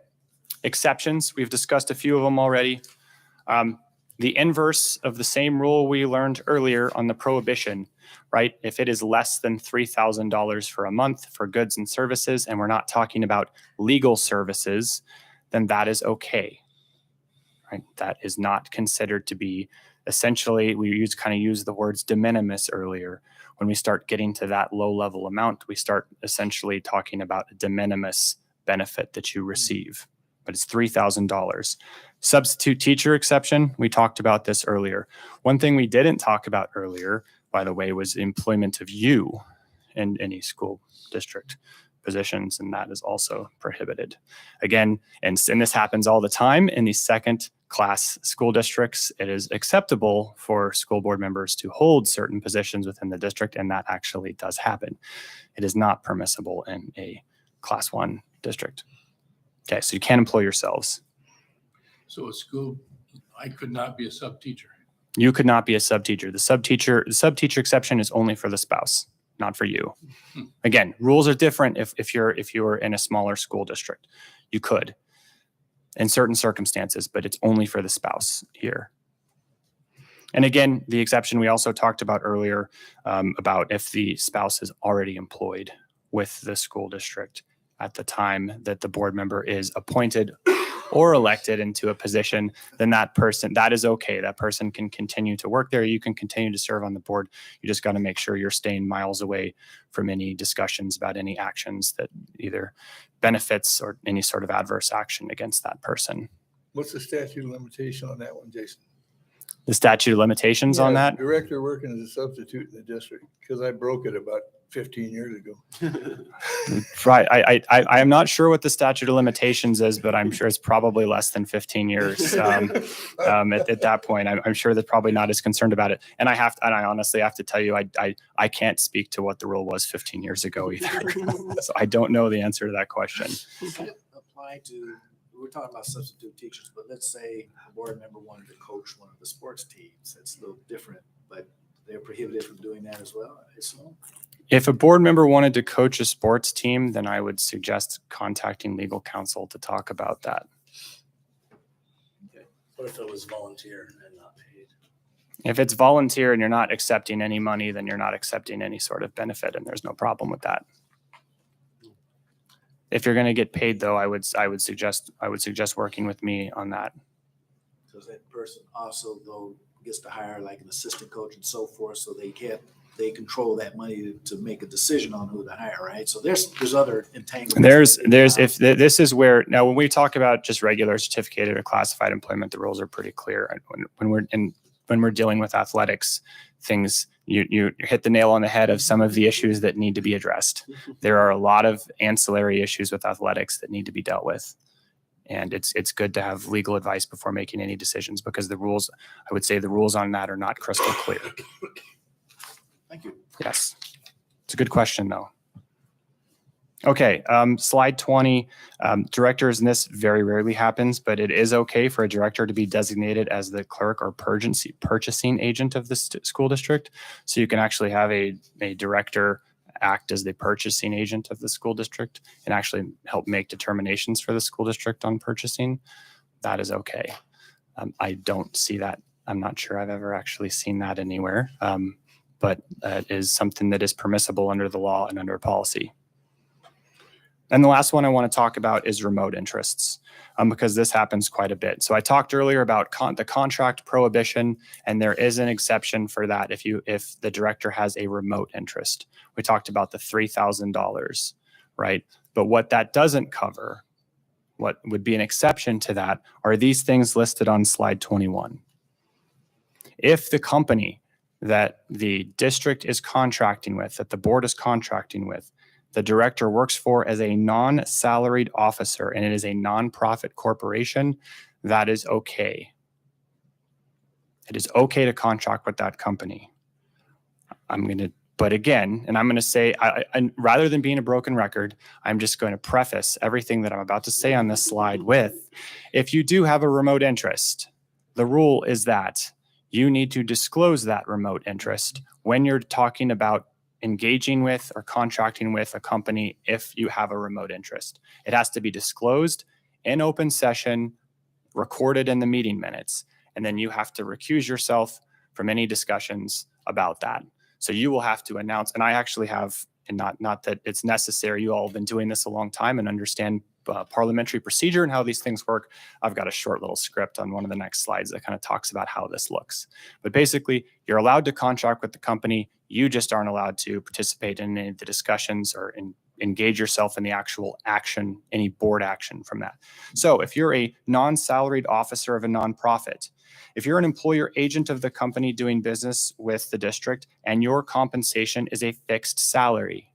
exceptions. We've discussed a few of them already. The inverse of the same rule we learned earlier on the prohibition, right? If it is less than $3,000 for a month for goods and services, and we're not talking about legal services, then that is okay. right? That is not considered to be essentially, we kind of use the words de minimis earlier. When we start getting to that low level amount, we start essentially talking about a de minimis benefit that you receive, but it's $3,000. Substitute teacher exception, we talked about this earlier. One thing we didn't talk about earlier, by the way, was employment of you in any school district positions, and that is also prohibited. Again, and this happens all the time in the second class school districts. It is acceptable for school board members to hold certain positions within the district, and that actually does happen. It is not permissible in a class 1 district. Okay, so you can't employ yourselves. So a school, I could not be a sub teacher. You could not be a sub teacher. The sub teacher exception is only for the spouse, not for you. Again, rules are different if you're in a smaller school district. You could in certain circumstances, but it's only for the spouse here. And again, the exception we also talked about earlier about if the spouse is already employed with the school district at the time that the board member is appointed or elected into a position, then that is okay. That person can continue to work there. You can continue to serve on the board. You just got to make sure you're staying miles away from any discussions about any actions that either benefits or any sort of adverse action against that person. What's the statute of limitation on that one, Jason? The statute of limitations on that? Director working as a substitute in the district, because I broke it about 15 years ago. Right. I am not sure what the statute of limitations is, but I'm sure it's probably less than 15 years. At that point, I'm sure they're probably not as concerned about it. And I honestly have to tell you, I can't speak to what the rule was 15 years ago either. So I don't know the answer to that question. Does it apply to, we're talking about substitute teachers, but let's say a board member wanted to coach one of the sports teams. It's a little different, but they're prohibited from doing that as well, I assume. If a board member wanted to coach a sports team, then I would suggest contacting legal counsel to talk about that. What if it was volunteer and not paid? If it's volunteer and you're not accepting any money, then you're not accepting any sort of benefit, and there's no problem with that. If you're going to get paid, though, I would suggest working with me on that. Because that person also, though, gets to hire like an assistant coach and so forth, so they control that money to make a decision on who to hire, right? So there's other entanglements. This is where, now when we talk about just regular certificated or classified employment, the rules are pretty clear. When we're dealing with athletics, things, you hit the nail on the head of some of the issues that need to be addressed. There are a lot of ancillary issues with athletics that need to be dealt with. And it's good to have legal advice before making any decisions, because the rules on that are not crystal clear. Thank you. Yes. It's a good question, though. Okay, slide 20. Directors, and this very rarely happens, but it is okay for a director to be designated as the clerk or purchasing agent of the school district. So you can actually have a director act as the purchasing agent of the school district and actually help make determinations for the school district on purchasing. That is okay. I don't see that. I'm not sure I've ever actually seen that anywhere. But that is something that is permissible under the law and under policy. And the last one I want to talk about is remote interests, because this happens quite a bit. So I talked earlier about the contract prohibition, and there is an exception for that if the director has a remote interest. We talked about the $3,000, right? But what that doesn't cover, what would be an exception to that, are these things listed on slide 21. If the company that the district is contracting with, that the board is contracting with, the director works for as a non-salaried officer, and it is a nonprofit corporation, that is okay. It is okay to contract with that company. But again, and I'm going to say, and rather than being a broken record, I'm just going to preface everything that I'm about to say on this slide with, if you do have a remote interest, the rule is that you need to disclose that remote interest when you're talking about engaging with or contracting with a company. If you have a remote interest, it has to be disclosed in open session, recorded in the meeting minutes, and then you have to recuse yourself from any discussions about that. So you will have to announce, and I actually have, and not that it's necessary, you all have been doing this a long time and understand parliamentary procedure and how these things work, I've got a short little script on one of the next slides that kind of talks about how this looks. But basically, you're allowed to contract with the company. You just aren't allowed to participate in any of the discussions or engage yourself in the actual action, any board action from that. So if you're a non-salaried officer of a nonprofit, if you're an employer agent of the company doing business with the district and your compensation is a fixed salary,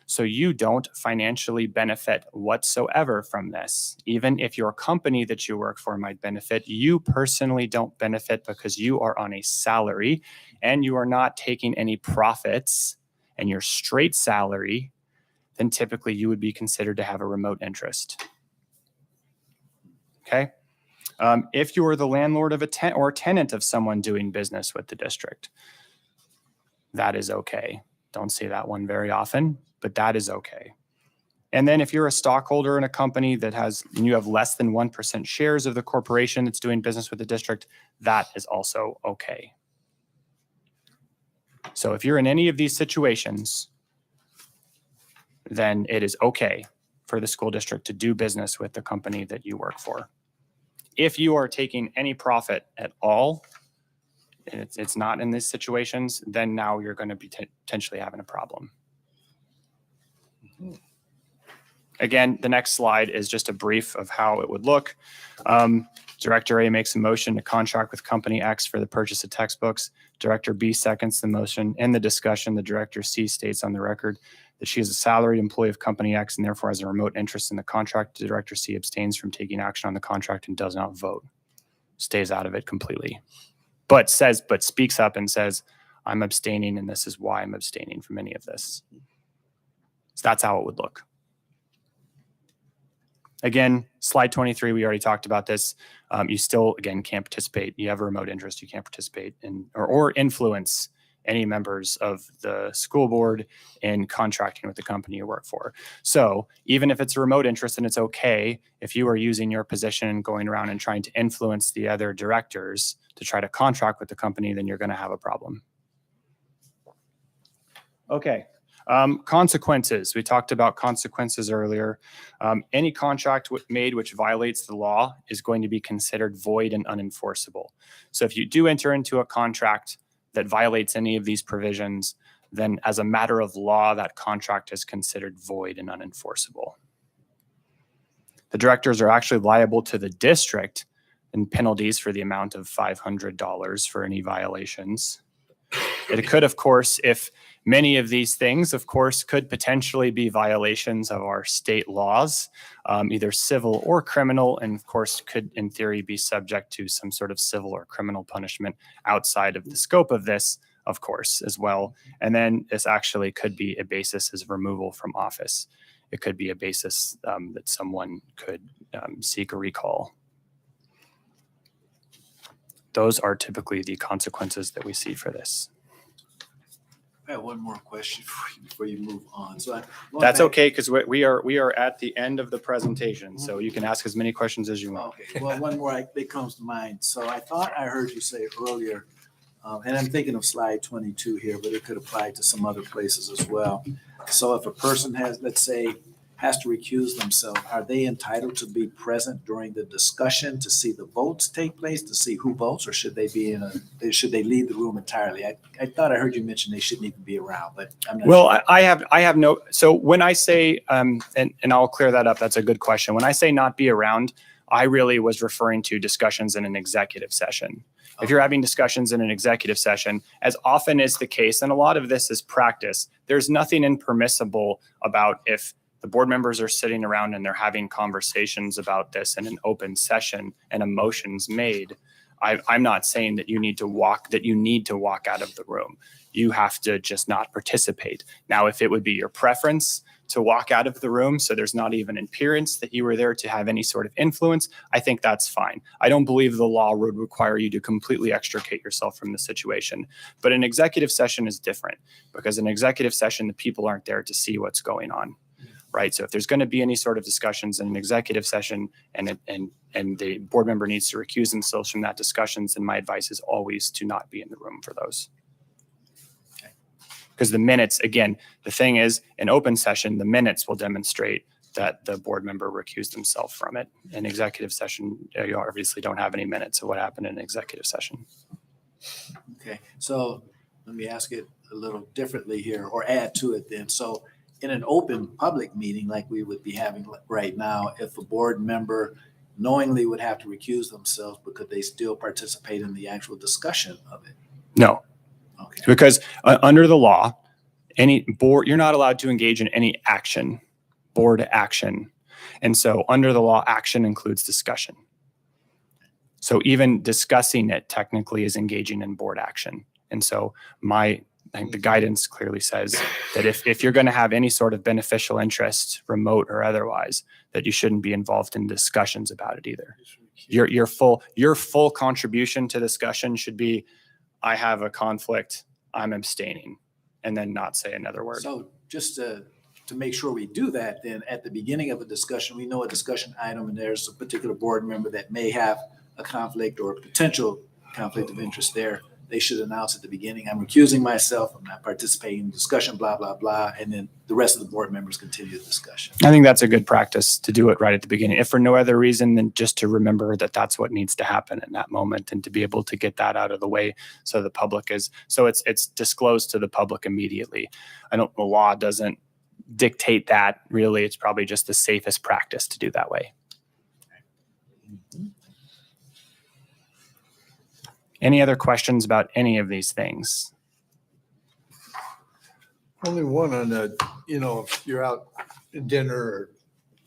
so you don't financially benefit whatsoever from this. Even if your company that you work for might benefit, you personally don't benefit because you are on a salary and you are not taking any profits and your straight salary, then typically you would be considered to have a remote interest. Okay. If you are the landlord of or tenant of someone doing business with the district, that is okay. Don't see that one very often, but that is okay. And then if you're a stockholder in a company that and you have less than 1% shares of the corporation that's doing business with the district, that is also okay. So if you're in any of these situations, then it is okay for the school district to do business with the company that you work for. If you are taking any profit at all, and it's not in these situations, then now you're going to be potentially having a problem. Again, the next slide is just a brief of how it would look. Director A makes a motion to contract with Company X for the purchase of textbooks. Director B seconds the motion. In the discussion, the Director C states on the record that she is a salaried employee of Company X and therefore has a remote interest in the contract. Director C abstains from taking action on the contract and does not vote. Stays out of it completely. But speaks up and says, I'm abstaining and this is why I'm abstaining from any of this. So that's how it would look. Again, slide 23, we already talked about this. You still, again, can't participate. You have a remote interest. You can't participate in or influence any members of the school board in contracting with the company you work for. So even if it's a remote interest, and it's okay if you are using your position and going around and trying to influence the other directors to try to contract with the company, then you're going to have a problem. Okay. Consequences. We talked about consequences earlier. Any contract made which violates the law is going to be considered void and unenforceable. So if you do enter into a contract that violates any of these provisions, then as a matter of law, that contract is considered void and unenforceable. The directors are actually liable to the district in penalties for the amount of $500 for any violations. It could, of course, if many of these things, of course, could potentially be violations of our state laws, either civil or criminal, and of course could, in theory, be subject to some sort of civil or criminal punishment outside of the scope of this, of course, as well. And then this actually could be a basis as removal from office. It could be a basis that someone could seek a recall. Those are typically the consequences that we see for this. I have one more question before you move on. So That's okay, because we are at the end of the presentation, so you can ask as many questions as you want. Okay, well, one more that comes to mind. So I thought I heard you say earlier, and I'm thinking of slide 22 here, but it could apply to some other places as well. So if a person has, let's say, has to recuse themselves, are they entitled to be present during the discussion to see the votes take place, to see who votes, or should they be should they leave the room entirely? I thought I heard you mention they shouldn't even be around, but I'm not sure. I have no, so when I say, and I'll clear that up, that's a good question. When I say not be around, I really was referring to discussions in an executive session. If you're having discussions in an executive session, as often is the case, and a lot of this is practice, there's nothing impermissible about if the board members are sitting around and they're having conversations about this in an open session and a motion's made. I'm not saying that you need to walk out of the room. You have to just not participate. Now, if it would be your preference to walk out of the room so there's not even an appearance that you were there to have any sort of influence, I think that's fine. I don't believe the law would require you to completely extricate yourself from the situation. But an executive session is different because in an executive session, the people aren't there to see what's going on. Right. So if there's going to be any sort of discussions in an executive session and the board member needs to recuse themselves from that discussions, then my advice is always to not be in the room for those. Because the minutes, again, the thing is, in open session, the minutes will demonstrate that the board member recused himself from it. In executive session, you obviously don't have any minutes of what happened in executive session. Okay, so let me ask it a little differently here, or add to it then. So in an open public meeting like we would be having right now, if a board member knowingly would have to recuse themselves, but could they still participate in the actual discussion of it? No, Okay, because under the law, any board, you're not allowed to engage in any action, board action. And so under the law, action includes discussion. So even discussing it technically is engaging in board action. And so I think the guidance clearly says that if you're going to have any sort of beneficial interest, remote or otherwise, that you shouldn't be involved in discussions about it either. Your full contribution to discussion should be, I have a conflict, I'm abstaining, and then not say another word. so just to make sure we do that, then at the beginning of a discussion, we know a discussion item and there's a particular board member that may have a conflict or a potential conflict of interest there. They should announce at the beginning, I'm recusing myself, I'm not participating in the discussion, blah, blah, blah. And then the rest of the board members continue the discussion. I think that's a good practice to do it right at the beginning, if for no other reason than just to remember that that's what needs to happen in that moment and to be able to get that out of the way so the public is, so it's disclosed to the public immediately. The law doesn't dictate that really. It's probably just the safest practice to do that way. Any other questions about any of these things? Only one on the, if you're out to dinner or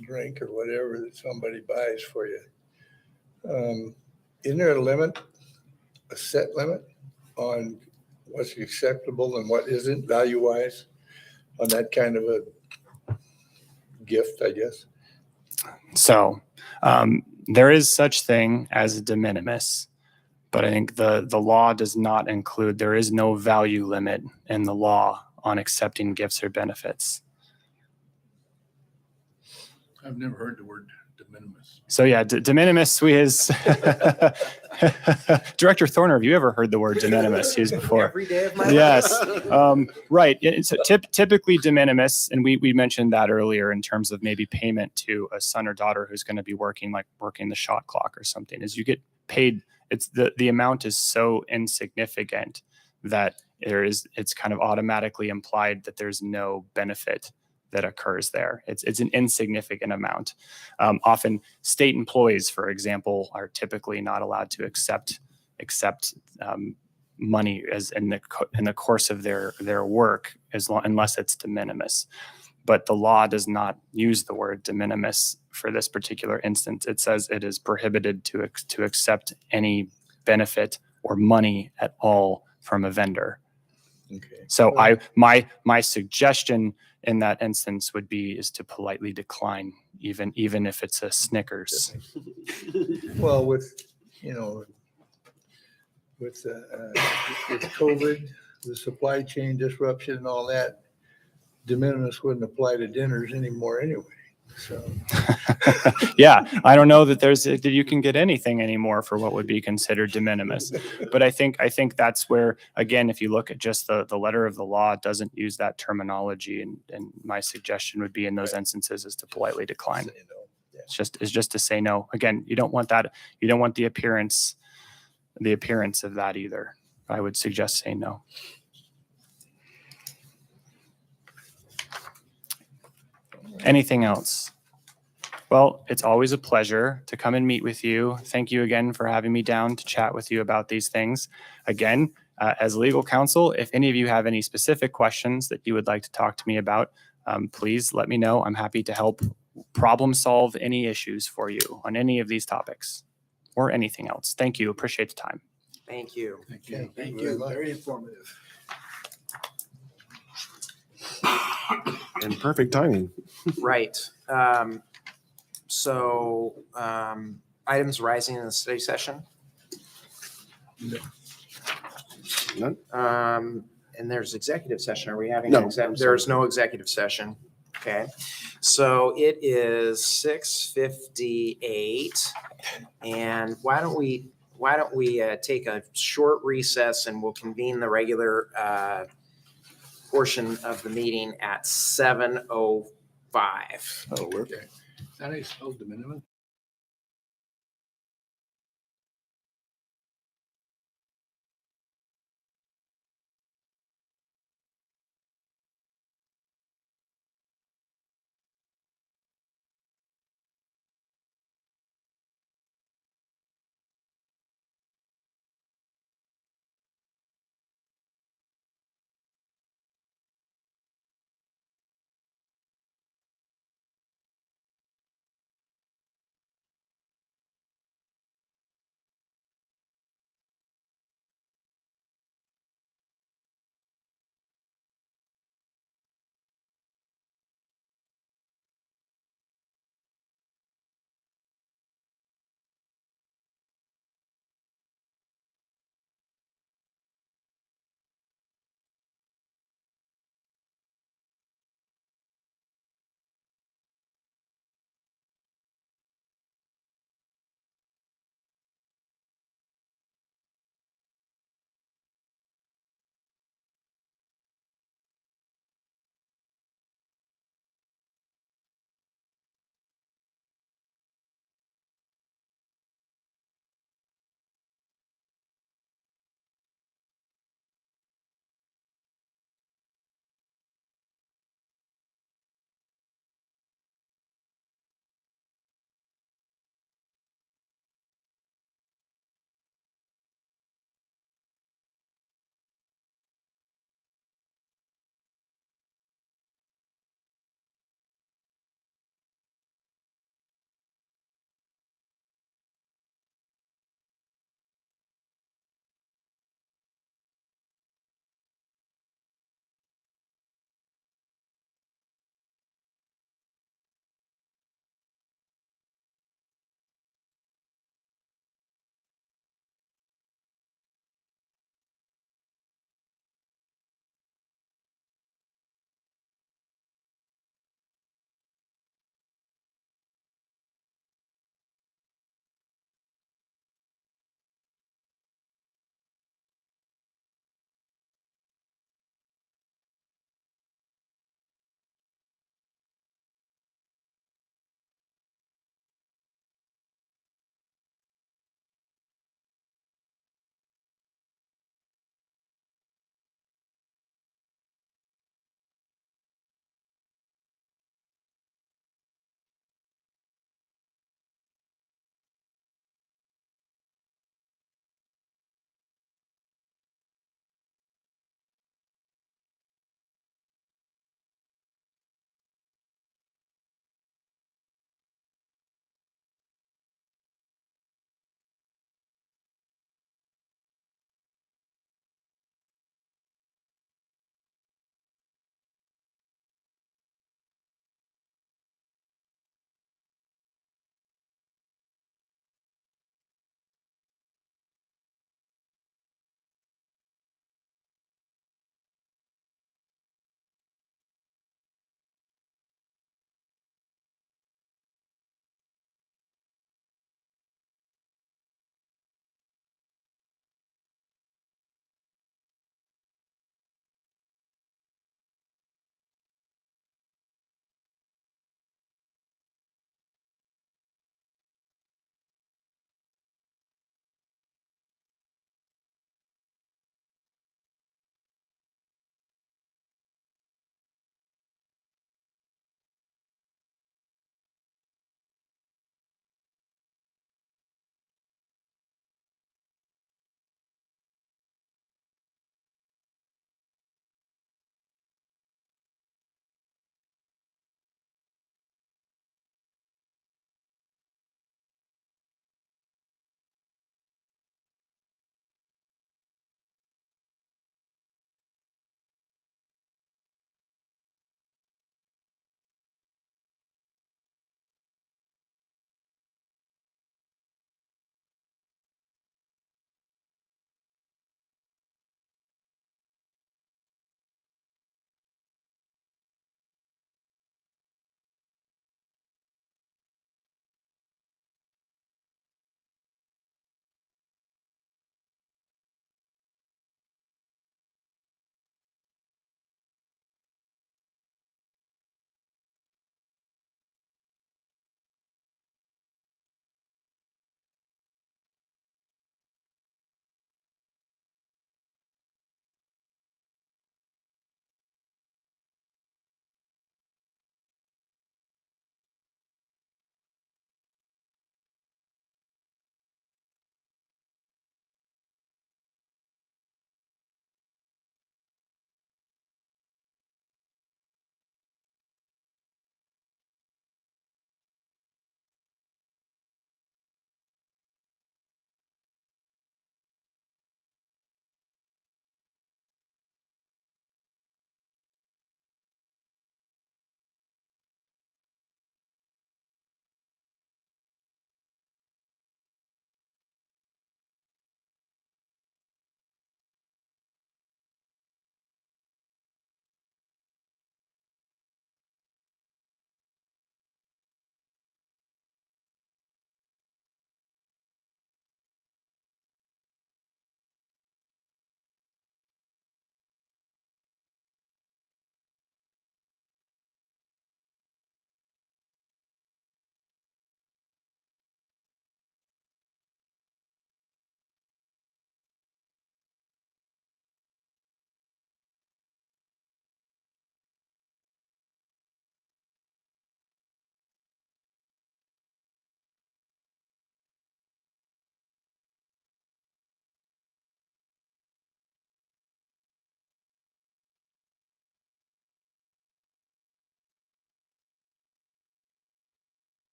drink or whatever that somebody buys for you. Isn't there a limit, a set limit on what's acceptable and what isn't value-wise on that kind of a gift, I guess? So there is such thing as a de minimis, but I think the law does not include, there is no value limit in the law on accepting gifts or benefits. I've never heard the word de minimis. So yeah, de minimis is, Director Thorner, have you ever heard the word de minimis used before? Every day of my life. Yes, right. It's typically de minimis, and we mentioned that earlier in terms of maybe payment to a son or daughter who's going to be working the shot clock or something. As you get paid, it's the amount is so insignificant that it's kind of automatically implied that there's no benefit that occurs there. It's an insignificant amount. Often state employees, for example, are typically not allowed to accept money as in the course of their work unless it's de minimis. But the law does not use the word de minimis for this particular instance. It says it is prohibited to accept any benefit or money at all from a vendor. Okay. So my suggestion in that instance is to politely decline, even if it's a Snickers. Well, with COVID, the supply chain disruption and all that, de minimis wouldn't apply to dinners anymore anyway. So Yeah, I don't know that you can get anything anymore for what would be considered de minimis. But I think that's where, again, if you look at just the letter of the law, it doesn't use that terminology. And my suggestion would be in those instances is to politely decline. It's just to say no. Again, you don't want that. You don't want the appearance of that either. I would suggest saying no. Anything else? Well, it's always a pleasure to come and meet with you. Thank you again for having me down to chat with you about these things. Again, as legal counsel, if any of you have any specific questions that you would like to talk to me about, please let me know. I'm happy to help problem solve any issues for you on any of these topics or anything else. Thank you. Appreciate the time. Thank you. Thank you. Thank you, very informative. And perfect timing. Right. So items rising in the study session. None? And there's executive session. Are we having? No. There's no executive session. Okay. So it is 6:58, and why don't we take a short recess and we'll convene the regular portion of the meeting at 7:05. 5. That'll work. Okay. Is that how you spell de minimis?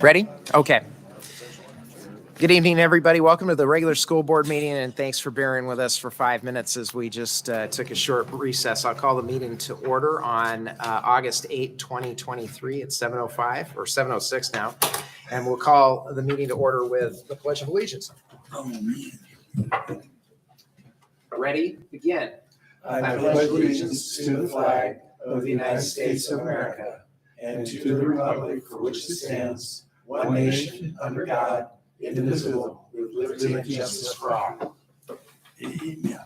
Ready? Okay. Good evening, everybody. Welcome to the regular school board meeting, and thanks for bearing with us for 5 minutes as we just took a short recess. I'll call the meeting to order on August 8, 2023 at 7:05 or 7:06 now. And we'll call the meeting to order with the Pledge of Allegiance. Oh, man. Ready? Begin. I pledge allegiance to the flag of the United States of America and to the republic for which it stands, one nation, under God, indivisible, with liberty and justice for all. Amen.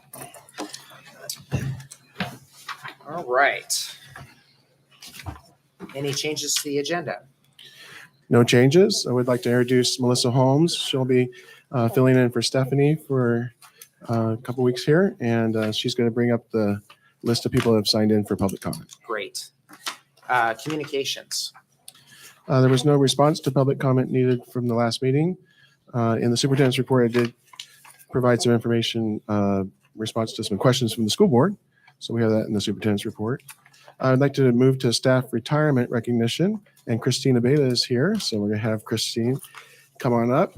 All right. Any changes to the agenda? No changes. I would like to introduce Melissa Holmes. She'll be filling in for Stephanie for a couple weeks here, and she's going to bring up the list of people that have signed in for public comment. Great. Communications. There was no response to public comment needed from the last meeting. In the superintendent's report, I did provide some information, response to some questions from the school board. So we have that in the superintendent's report. I'd like to move to staff retirement recognition, and Christina Beta is here. So we're going to have Christine come on up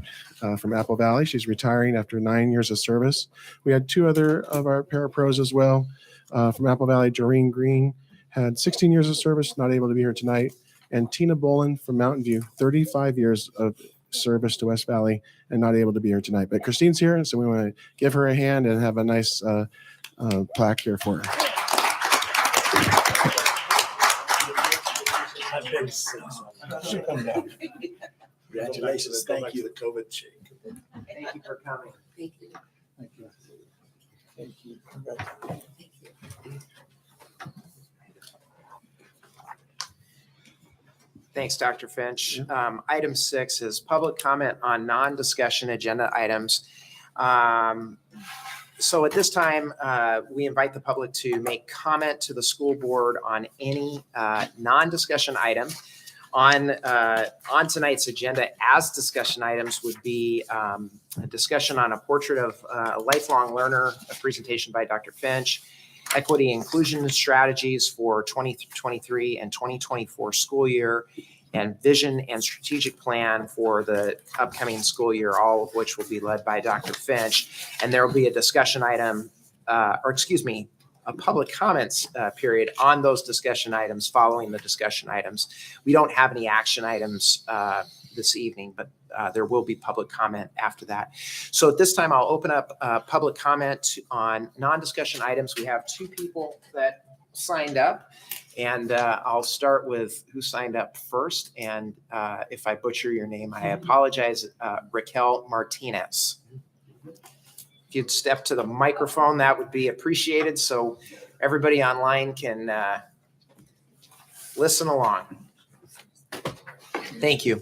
from Apple Valley. She's retiring after 9 years of service. We had two other of our parapros as well. From Apple Valley, Doreen Green had 16 years of service, not able to be here tonight. And Tina Bolin from Mountain View, 35 years of service to West Valley and not able to be here tonight. But Christine's here, and so we want to give her a hand and have a nice plaque here for her. She'll come down. Congratulations. Thank you. The COVID shake. Thank you for coming. Thank you. Thank you. Thanks, Dr. Finch. Item 6 is public comment on non-discussion agenda items. So at this time, we invite the public to make comment to the school board on any non-discussion item. On tonight's agenda as discussion items would be a discussion on a portrait of a lifelong learner, a presentation by Dr. Finch, equity inclusion strategies for 2023 and 2024 school year, and vision and strategic plan for the upcoming school year, all of which will be led by Dr. Finch. And there will be a discussion item, a public comments period on those discussion items following the discussion items. We don't have any action items this evening, but there will be public comment after that. So at this time, I'll open up public comment on non-discussion items. We have two people that signed up, and I'll start with who signed up first. And if I butcher your name, I apologize. Raquel Martinez. If you'd step to the microphone, that would be appreciated so everybody online can listen along. Thank you.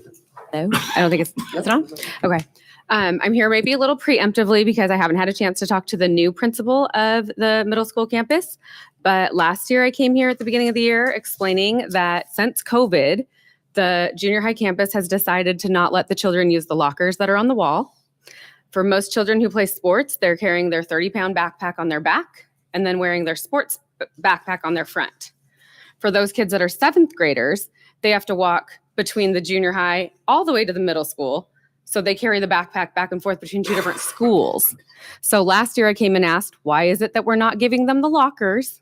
Hello. I don't think is it on? Okay. I'm here maybe a little preemptively because I haven't had a chance to talk to the new principal of the middle school campus. But last year I came here at the beginning of the year explaining that since COVID, the junior high campus has decided to not let the children use the lockers that are on the wall. For most children who play sports, they're carrying their 30-pound backpack on their back and then wearing their sports backpack on their front. For those kids that are 7th graders, they have to walk between the junior high all the way to the middle school. So they carry the backpack back and forth between two different schools. So last year I came and asked, why is it that we're not giving them the lockers?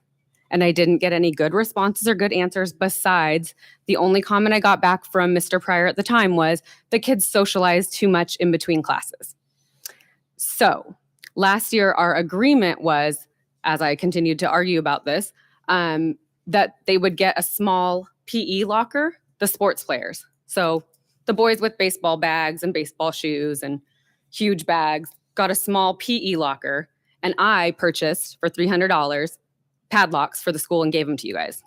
And I didn't get any good responses or good answers besides the only comment I got back from Mr. Pryor at the time was the kids socialize too much in between classes. So last year our agreement was, as I continued to argue about this, that they would get a small PE locker, the sports players. So the boys with baseball bags and baseball shoes and huge bags got a small PE locker, and I purchased for $300 padlocks for the school and gave them to you guys.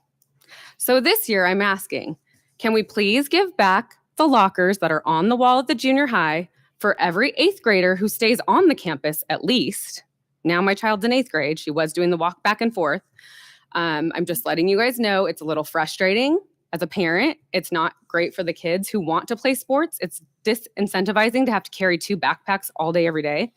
So this year I'm asking, can we please give back the lockers that are on the wall at the junior high for every 8th grader who stays on the campus at least? Now my child's in 8th grade. She was doing the walk back and forth. I'm just letting you guys know it's a little frustrating. As a parent, it's not great for the kids who want to play sports. It's disincentivizing to have to carry 2 backpacks all day, every day.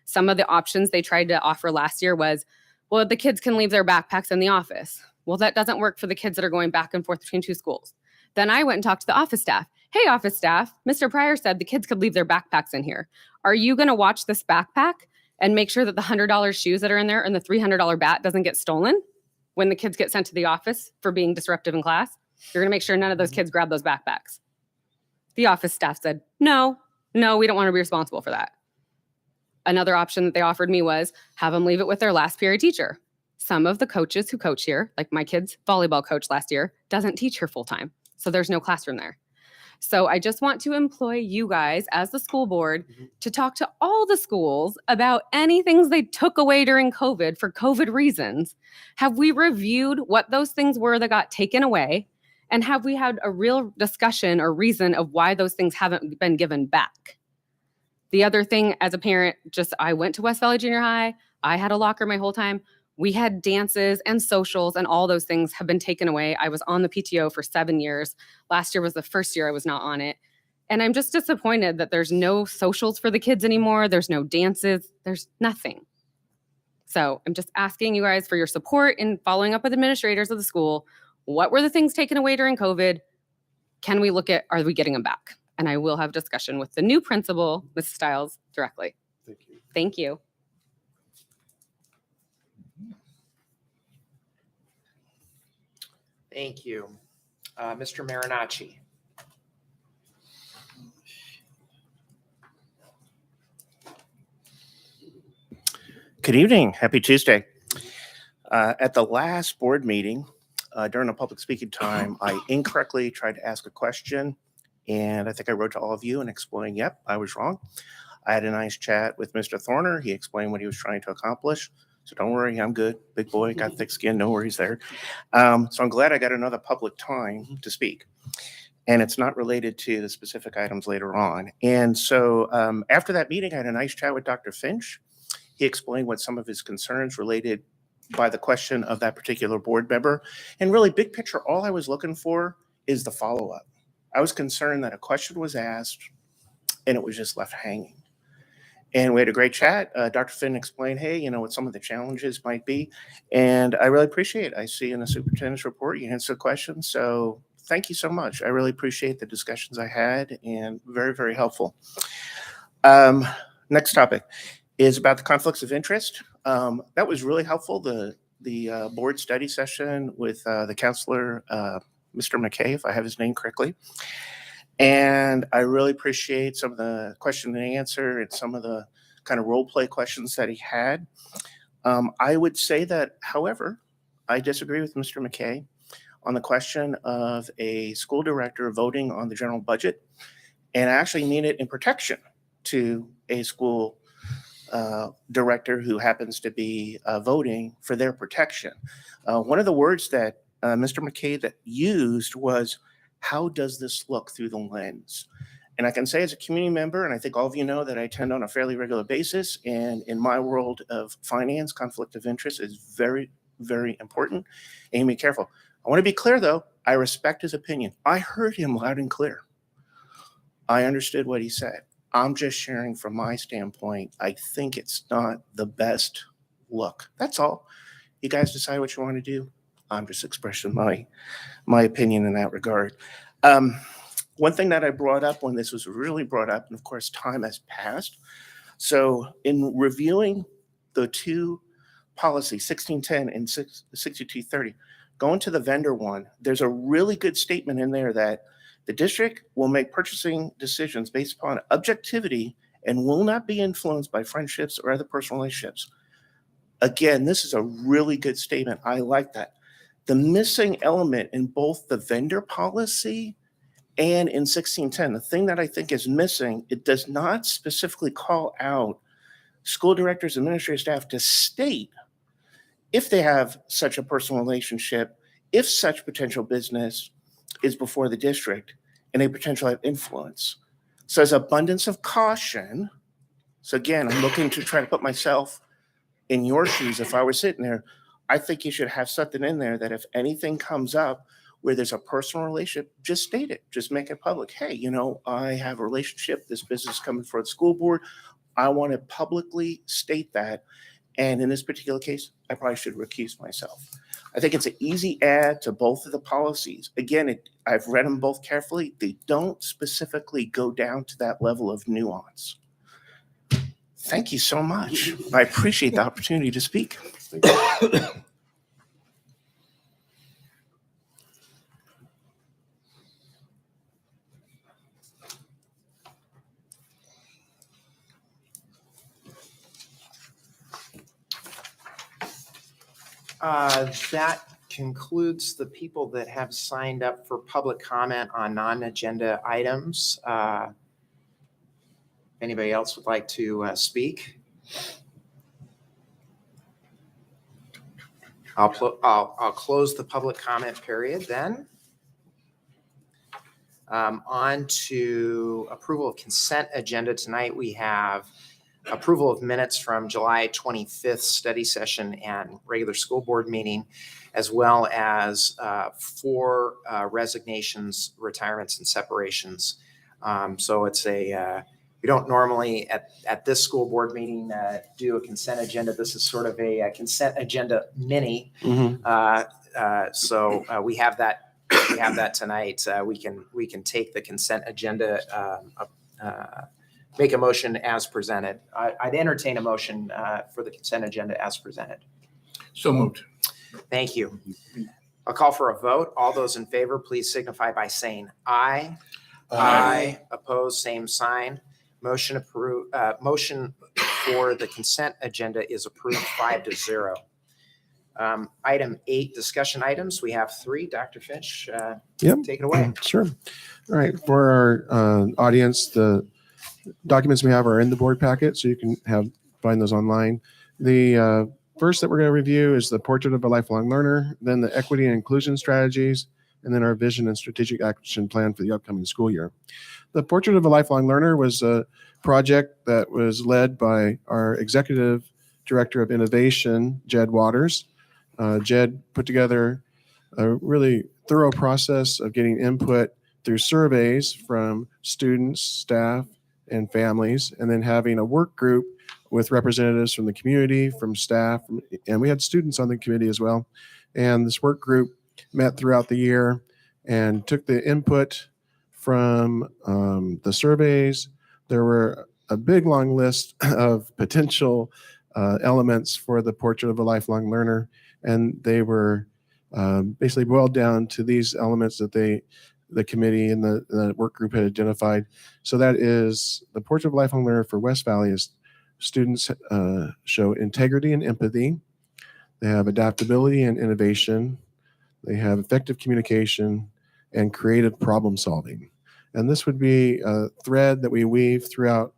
Some of the options they tried to offer last year was, well, the kids can leave their backpacks in the office. Well, that doesn't work for the kids that are going back and forth between 2 schools. Then I went and talked to the office staff, hey, office staff, Mr. Pryor said the kids could leave their backpacks in here. Are you going to watch this backpack and make sure that the $100 shoes that are in there and the $300 bat doesn't get stolen when the kids get sent to the office for being disruptive in class? You're going to make sure none of those kids grab those backpacks. The office staff said, no, we don't want to be responsible for that. Another option that they offered me was have them leave it with their last period teacher. Some of the coaches who coach here, like my kid's volleyball coach last year, doesn't teach her full time. So there's no classroom there. So I just want to employ you guys as the school board to talk to all the schools about any things they took away during COVID for COVID reasons. Have we reviewed what those things were that got taken away? And have we had a real discussion or reason of why those things haven't been given back? The other thing as a parent, I went to West Valley Junior High. I had a locker my whole time. We had dances and socials and all those things have been taken away. I was on the PTO for 7 years. Last year was the first year I was not on it. And I'm just disappointed that there's no socials for the kids anymore. There's no dances. There's nothing. So I'm just asking you guys for your support in following up with administrators of the school. What were the things taken away during COVID? Can we look at, are we getting them back? And I will have discussion with the new principal, Mrs. Stiles, directly. Thank you. Thank you. Thank you. Mr. Marinacci. Good evening. Happy Tuesday. At the last board meeting, during a public speaking time, I incorrectly tried to ask a question, and I think I wrote to all of you and explained, yep, I was wrong. I had a nice chat with Mr. Thorner. He explained what he was trying to accomplish. So don't worry, I'm good. Big boy, got thick skin, no worries there. So I'm glad I got another public time to speak. And it's not related to the specific items later on. And so after that meeting, I had a nice chat with Dr. Finch. He explained what some of his concerns related by the question of that particular board member. And really, big picture, all I was looking for is the follow-up. I was concerned that a question was asked and it was just left hanging. And we had a great chat. Dr. Finn explained, hey, you know, what some of the challenges might be. And I really appreciate it. I see in the superintendent's report, you answered questions. So thank you so much. I really appreciate the discussions I had and very, very helpful. Next topic is about the conflicts of interest. That was really helpful. The board study session with the counselor, Mr. McKay, if I have his name correctly. And I really appreciate some of the question and answer and some of the kind of role play questions that he had. I would say that, however, I disagree with Mr. McKay on the question of a school director voting on the general budget. And I actually mean it in protection to a school director who happens to be voting for their protection. One of the words that Mr. McKay that used was, how does this look through the lens? And I can say as a community member, and I think all of you know that I attend on a fairly regular basis, and in my world of finance, conflict of interest is very, very important. And be careful. I want to be clear though, I respect his opinion. I heard him loud and clear. I understood what he said. I'm just sharing from my standpoint. I think it's not the best look. That's all. You guys decide what you want to do. I'm just expressing my opinion in that regard. One thing that I brought up when this was really brought up, and of course time has passed. So in reviewing the two policies, 1610 and 6230, going to the vendor one, there's a really good statement in there that the district will make purchasing decisions based upon objectivity and will not be influenced by friendships or other personal relationships. Again, this is a really good statement. I like that. The missing element in both the vendor policy and in 1610, the thing that I think is missing, it does not specifically call out school directors, administrative staff to state if they have such a personal relationship, if such potential business is before the district and they potentially have influence. So as abundance of caution, so again, I'm looking to try to put myself in your shoes. If I were sitting there, I think you should have something in there that if anything comes up where there's a personal relationship, just state it, just make it public. Hey, you know, I have a relationship, this business is coming for the school board. I want to publicly state that. And in this particular case, I probably should recuse myself. I think it's an easy add to both of the policies. Again, I've read them both carefully. They don't specifically go down to that level of nuance. Thank you so much. I appreciate the opportunity to speak. That concludes the people that have signed up for public comment on non-agenda items. Anybody else would like to speak? I'll close the public comment period then. On to approval of consent agenda. Tonight we have approval of minutes from July 25th study session and regular school board meeting, as well as 4 resignations, retirements, and separations. So it's we don't normally at this school board meeting do a consent agenda. This is sort of a consent agenda mini. So we have that. We have that tonight. We can take the consent agenda. Make a motion as presented. I'd entertain a motion for the consent agenda as presented. So moved. Thank you. I'll call for a vote. All those in favor, please signify by saying aye. Aye. Opposed, same sign. Motion approved. Motion for the consent agenda is approved 5-0. Item 8, discussion items. We have 3. Dr. Finch, take it away. Sure. All right. For our audience, the documents we have are in the board packet, so you can find those online. The first that we're going to review is the Portrait of a Lifelong Learner, then the Equity and Inclusion Strategies, and then our Vision and Strategic Action Plan for the upcoming school year. The Portrait of a Lifelong Learner was a project that was led by our Executive Director of Innovation, Jed Waters. Jed put together a really thorough process of getting input through surveys from students, staff, and families, and then having a work group with representatives from the community, from staff, and we had students on the committee as well. And this work group met throughout the year and took the input from the surveys. There were a big long list of potential elements for the Portrait of a Lifelong Learner, and they were basically boiled down to these elements that the committee and the work group had identified. So that is the Portrait of a Lifelong Learner for West Valley is students show integrity and empathy. They have adaptability and innovation. They have effective communication and creative problem solving. And this would be a thread that we weave throughout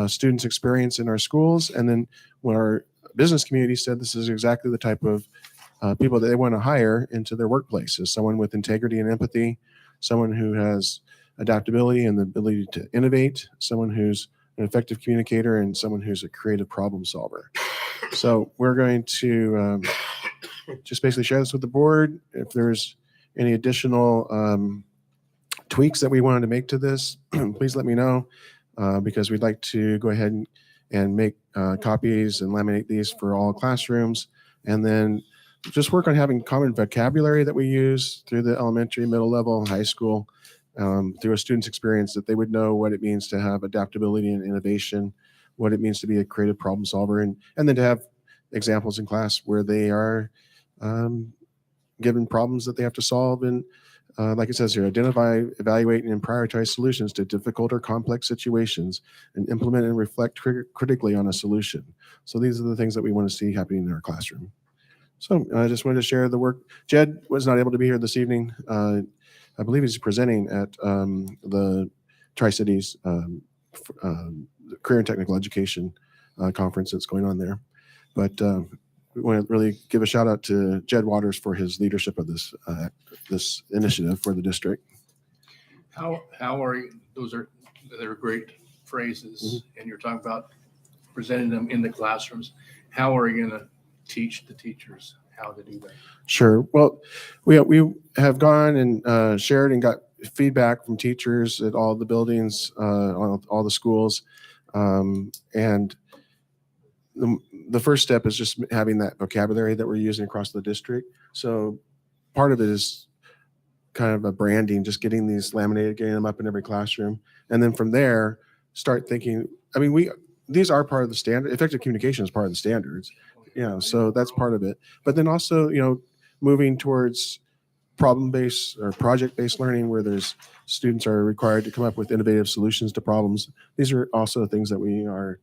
students' experience in our schools. And then when our business community said this is exactly the type of people that they want to hire into their workplaces, someone with integrity and empathy, someone who has adaptability and the ability to innovate, someone who's an effective communicator, and someone who's a creative problem solver. So we're going to just basically share this with the board. If there's any additional tweaks that we wanted to make to this, please let me know, because we'd like to go ahead and make copies and laminate these for all classrooms, and then just work on having common vocabulary that we use through the elementary, middle level, high school, through a student's experience, that they would know what it means to have adaptability and innovation, what it means to be a creative problem solver, and then to have examples in class where they are given problems that they have to solve, and like it says here, identify, evaluate, and prioritize solutions to difficult or complex situations, and implement and reflect critically on a solution. So these are the things that we want to see happening in our classroom. So I just wanted to share the work. Jed was not able to be here this evening. I believe he's presenting at the Tri-Cities Career and Technical Education conference that's going on there. But we want to really give a shout out to Jed Waters for his leadership of this this initiative for the district. How are you? They're great phrases, and you're talking about presenting them in the classrooms. How are you going to teach the teachers how to do that? Sure. Well, we have gone and shared and got feedback from teachers at all the buildings, all the schools, and the first step is just having that vocabulary that we're using across the district. So part of it is kind of a branding, just getting these laminated, getting them up in every classroom. And then from there, start thinking, I mean, these are part of the standard. Effective communication is part of the standards. So that's part of it. But then also, moving towards problem-based or project-based learning where there's students are required to come up with innovative solutions to problems. These are also things that we are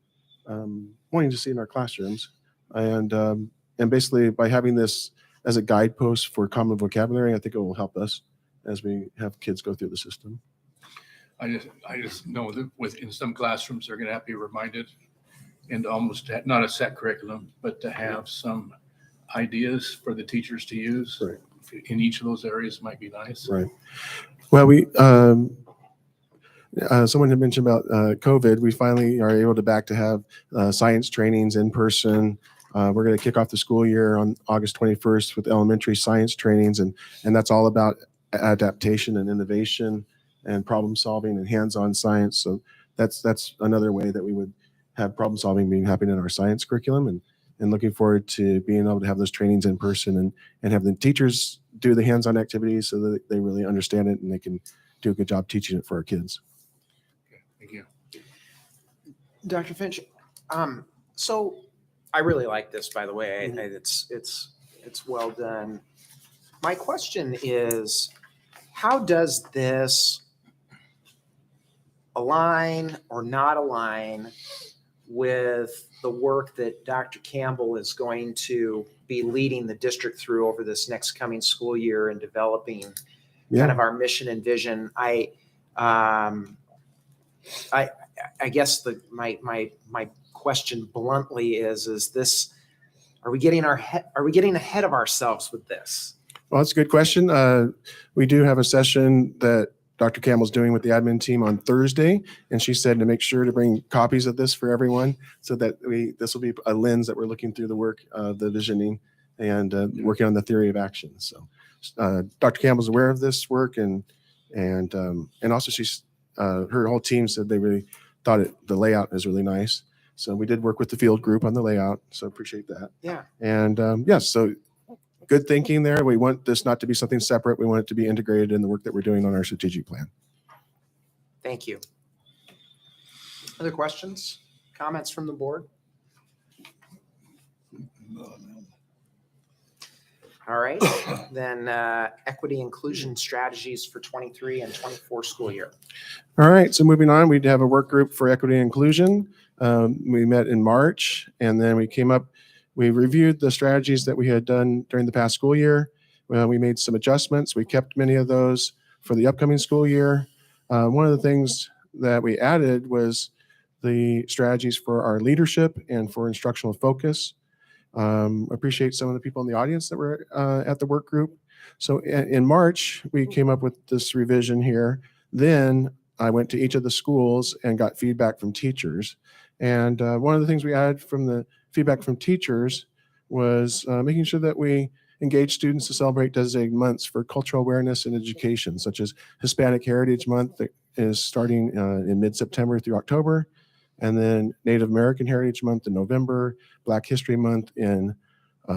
wanting to see in our classrooms. And basically by having this as a guidepost for common vocabulary, I think it will help us as we have kids go through the system. I just know that in some classrooms, they're going to have to be reminded and almost not a set curriculum, but to have some ideas for the teachers to use. Right. In each of those areas might be nice. Right. Well, someone had mentioned about COVID. We finally are able to have science trainings in person. We're going to kick off the school year on August 21st with elementary science trainings, and that's all about adaptation and innovation and problem solving and hands-on science. So that's another way that we would have problem solving being happening in our science curriculum, and looking forward to being able to have those trainings in person and have the teachers do the hands-on activities so that they really understand it and they can do a good job teaching it for our kids. Okay, thank you. Dr. Finch, so I really like this, by the way. It's well done. My question is, how does this align or not align with the work that Dr. Campbell is going to be leading the district through over this next coming school year and developing kind of our mission and vision? I guess my question bluntly is this, are we getting ahead of ourselves with this? Well, that's a good question. We do have a session that Dr. Campbell's doing with the admin team on Thursday, and she said to make sure to bring copies of this for everyone so that this will be a lens that we're looking through the work, the visioning, and working on the theory of action. So Dr. Campbell's aware of this work, and also she's her whole team said they really thought the layout is really nice. So we did work with the field group on the layout, so appreciate that. Yeah. And yes, so good thinking there. We want this not to be something separate. We want it to be integrated in the work that we're doing on our strategic plan. Thank you. Other questions, comments from the board? All right, then equity inclusion strategies for 23 and 24 school year. All right, so moving on, we'd have a work group for equity and inclusion. We met in March, and then we reviewed the strategies that we had done during the past school year. We made some adjustments. We kept many of those for the upcoming school year. One of the things that we added was the strategies for our leadership and for instructional focus. Appreciate some of the people in the audience that were at the work group. So in March, we came up with this revision here. Then I went to each of the schools and got feedback from teachers. And one of the things we added from the feedback from teachers was making sure that we engage students to celebrate designated months for cultural awareness and education, such as Hispanic Heritage Month that is starting in mid-September through October, and then Native American Heritage Month in November, Black History Month in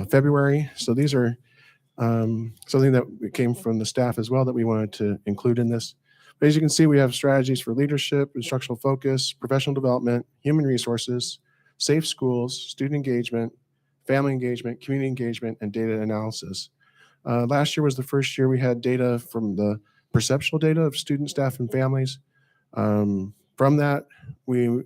February. So these are something that came from the staff as well that we wanted to include in this. But as you can see, we have strategies for leadership, instructional focus, professional development, human resources, safe schools, student engagement, family engagement, community engagement, and data analysis. Last year was the first year we had data from the perceptual data of students, staff, and families. From that, we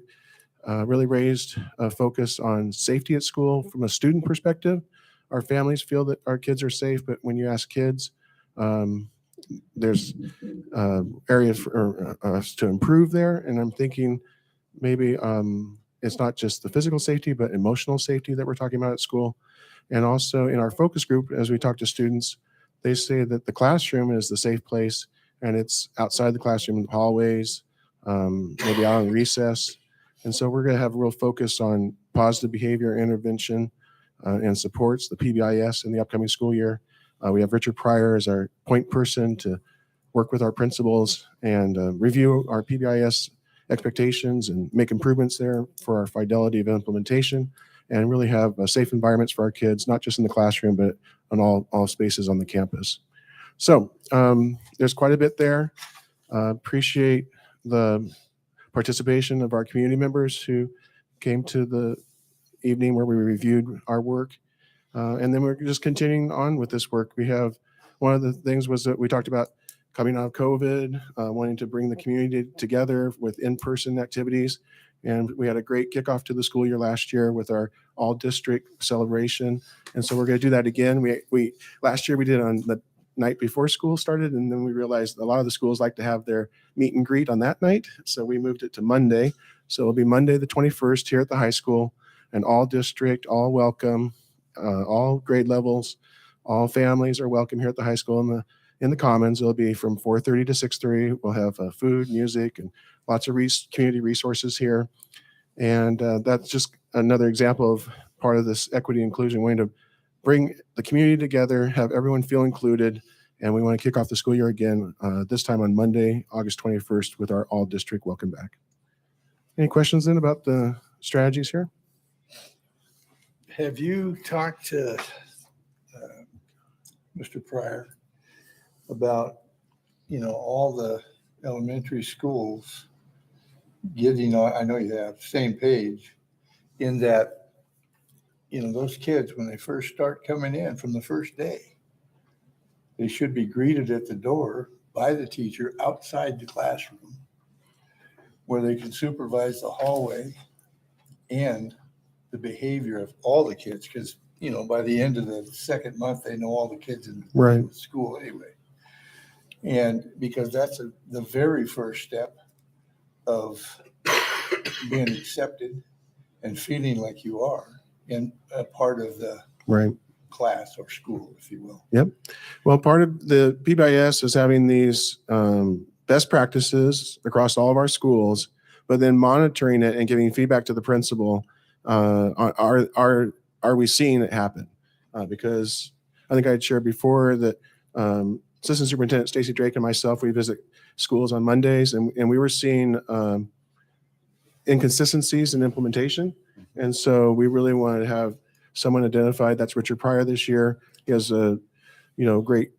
really raised a focus on safety at school from a student perspective. Our families feel that our kids are safe, but when you ask kids, there's areas for us to improve there. And I'm thinking maybe it's not just the physical safety, but emotional safety that we're talking about at school. And also in our focus group, as we talk to students, they say that the classroom is the safe place, and it's outside the classroom in the hallways, maybe out on recess. And so we're going to have a real focus on positive behavior intervention and supports, the PBIS, in the upcoming school year. We have Richard Pryor as our point person to work with our principals and review our PBIS expectations and make improvements there for our fidelity of implementation. and really have safe environments for our kids, not just in the classroom, but on all spaces on the campus. So there's quite a bit there. Appreciate the participation of our community members who came to the evening where we reviewed our work. And then we're just continuing on with this work. We have, one of the things was that we talked about coming out of COVID, wanting to bring the community together with in-person activities. And we had a great kickoff to the school year last year with our all district celebration. And so we're going to do that again. We last year we did on the night before school started, and then we realized a lot of the schools like to have their meet and greet on that night. So we moved it to Monday. So it'll be Monday the 21st here at the high school, and all district, all welcome, all grade levels, all families are welcome here at the high school in the commons. It'll be from 4:30 to 6:30. We'll have food, music, and lots of community resources here. And that's just another example of part of this equity inclusion. We want to bring the community together, have everyone feel included, and we want to kick off the school year again, this time on Monday, August 21st, with our all district welcome back. Any questions then about the strategies here? Have you talked to Mr. Pryor about, all the elementary schools getting, I know you have, same page, in that, those kids, when they first start coming in from the first day, they should be greeted at the door by the teacher outside the classroom where they can supervise the hallway and the behavior of all the kids. Because, by the end of the second month, they know all the kids in Right. school anyway. And because that's the very first step of being accepted and feeling like you are in a part of the Right. class or school, if you will. Yep. Well, part of the PBIS is having these best practices across all of our schools, but then monitoring it and giving feedback to the principal. Are we seeing it happen? Because I think I had shared before that Assistant Superintendent Stacy Drake and myself, we visit schools on Mondays, and we were seeing inconsistencies in implementation. And so we really wanted to have someone identified. That's Richard Pryor this year. He has a great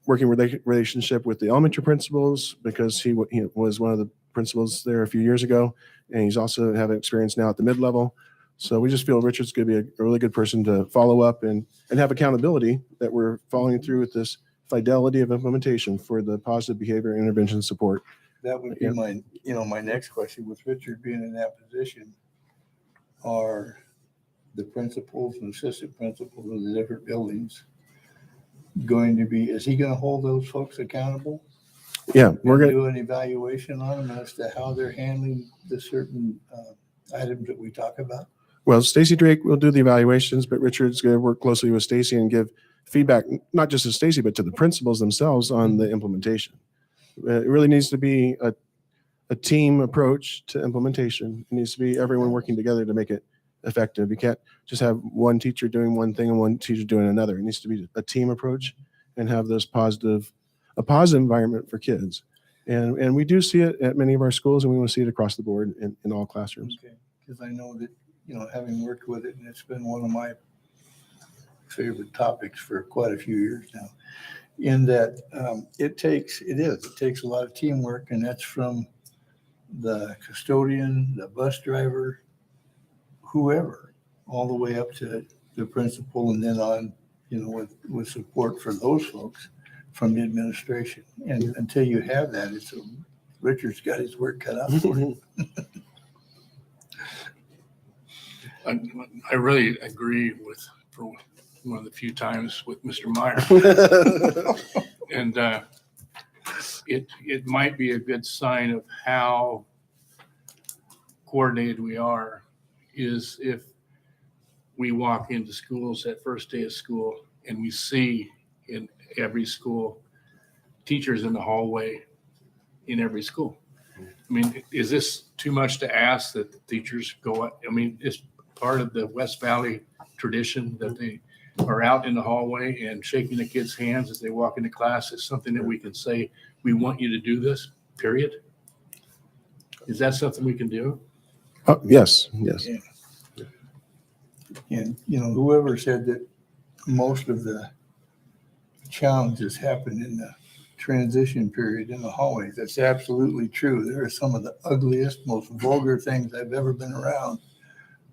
working relationship with the elementary principals because he was one of the principals there a few years ago, and he's also having experience now at the mid-level. So we just feel Richard's going to be a really good person to follow up and have accountability that we're following through with this fidelity of implementation for the positive behavior intervention support. That would be my next question. With Richard being in that position, are the principals and assistant principals of the different buildings is he going to hold those folks accountable? Yeah, we're going to do an evaluation on them as to how they're handling the certain items that we talk about? Well, Stacy Drake will do the evaluations, but Richard's going to work closely with Stacy and give feedback, not just to Stacy, but to the principals themselves on the implementation. It really needs to be a team approach to implementation. It needs to be everyone working together to make it effective. You can't just have one teacher doing one thing and one teacher doing another. It needs to be a team approach and have a positive environment for kids. And we do see it at many of our schools, and we want to see it across the board in all classrooms. Okay, because I know that, having worked with it, and it's been one of my favorite topics for quite a few years now, in that it takes a lot of teamwork, and that's from the custodian, the bus driver, whoever, all the way up to the principal, and then on, with support for those folks from the administration. And until you have that, Richard's got his work cut out for him. I really agree for one of the few times with Mr. Meyer. And it might be a good sign of how coordinated we are is if we walk into schools that first day of school and we see in every school teachers in the hallway in every school. I mean, is this too much to ask that the teachers go up? I mean, it's part of the West Valley tradition that they are out in the hallway and shaking the kids' hands as they walk into class. It's something that we can say, we want you to do this, period. Is that something we can do? Yes. Yeah. And, whoever said that most of the challenges happen in the transition period in the hallways, that's absolutely true. There are some of the ugliest, most vulgar things I've ever been around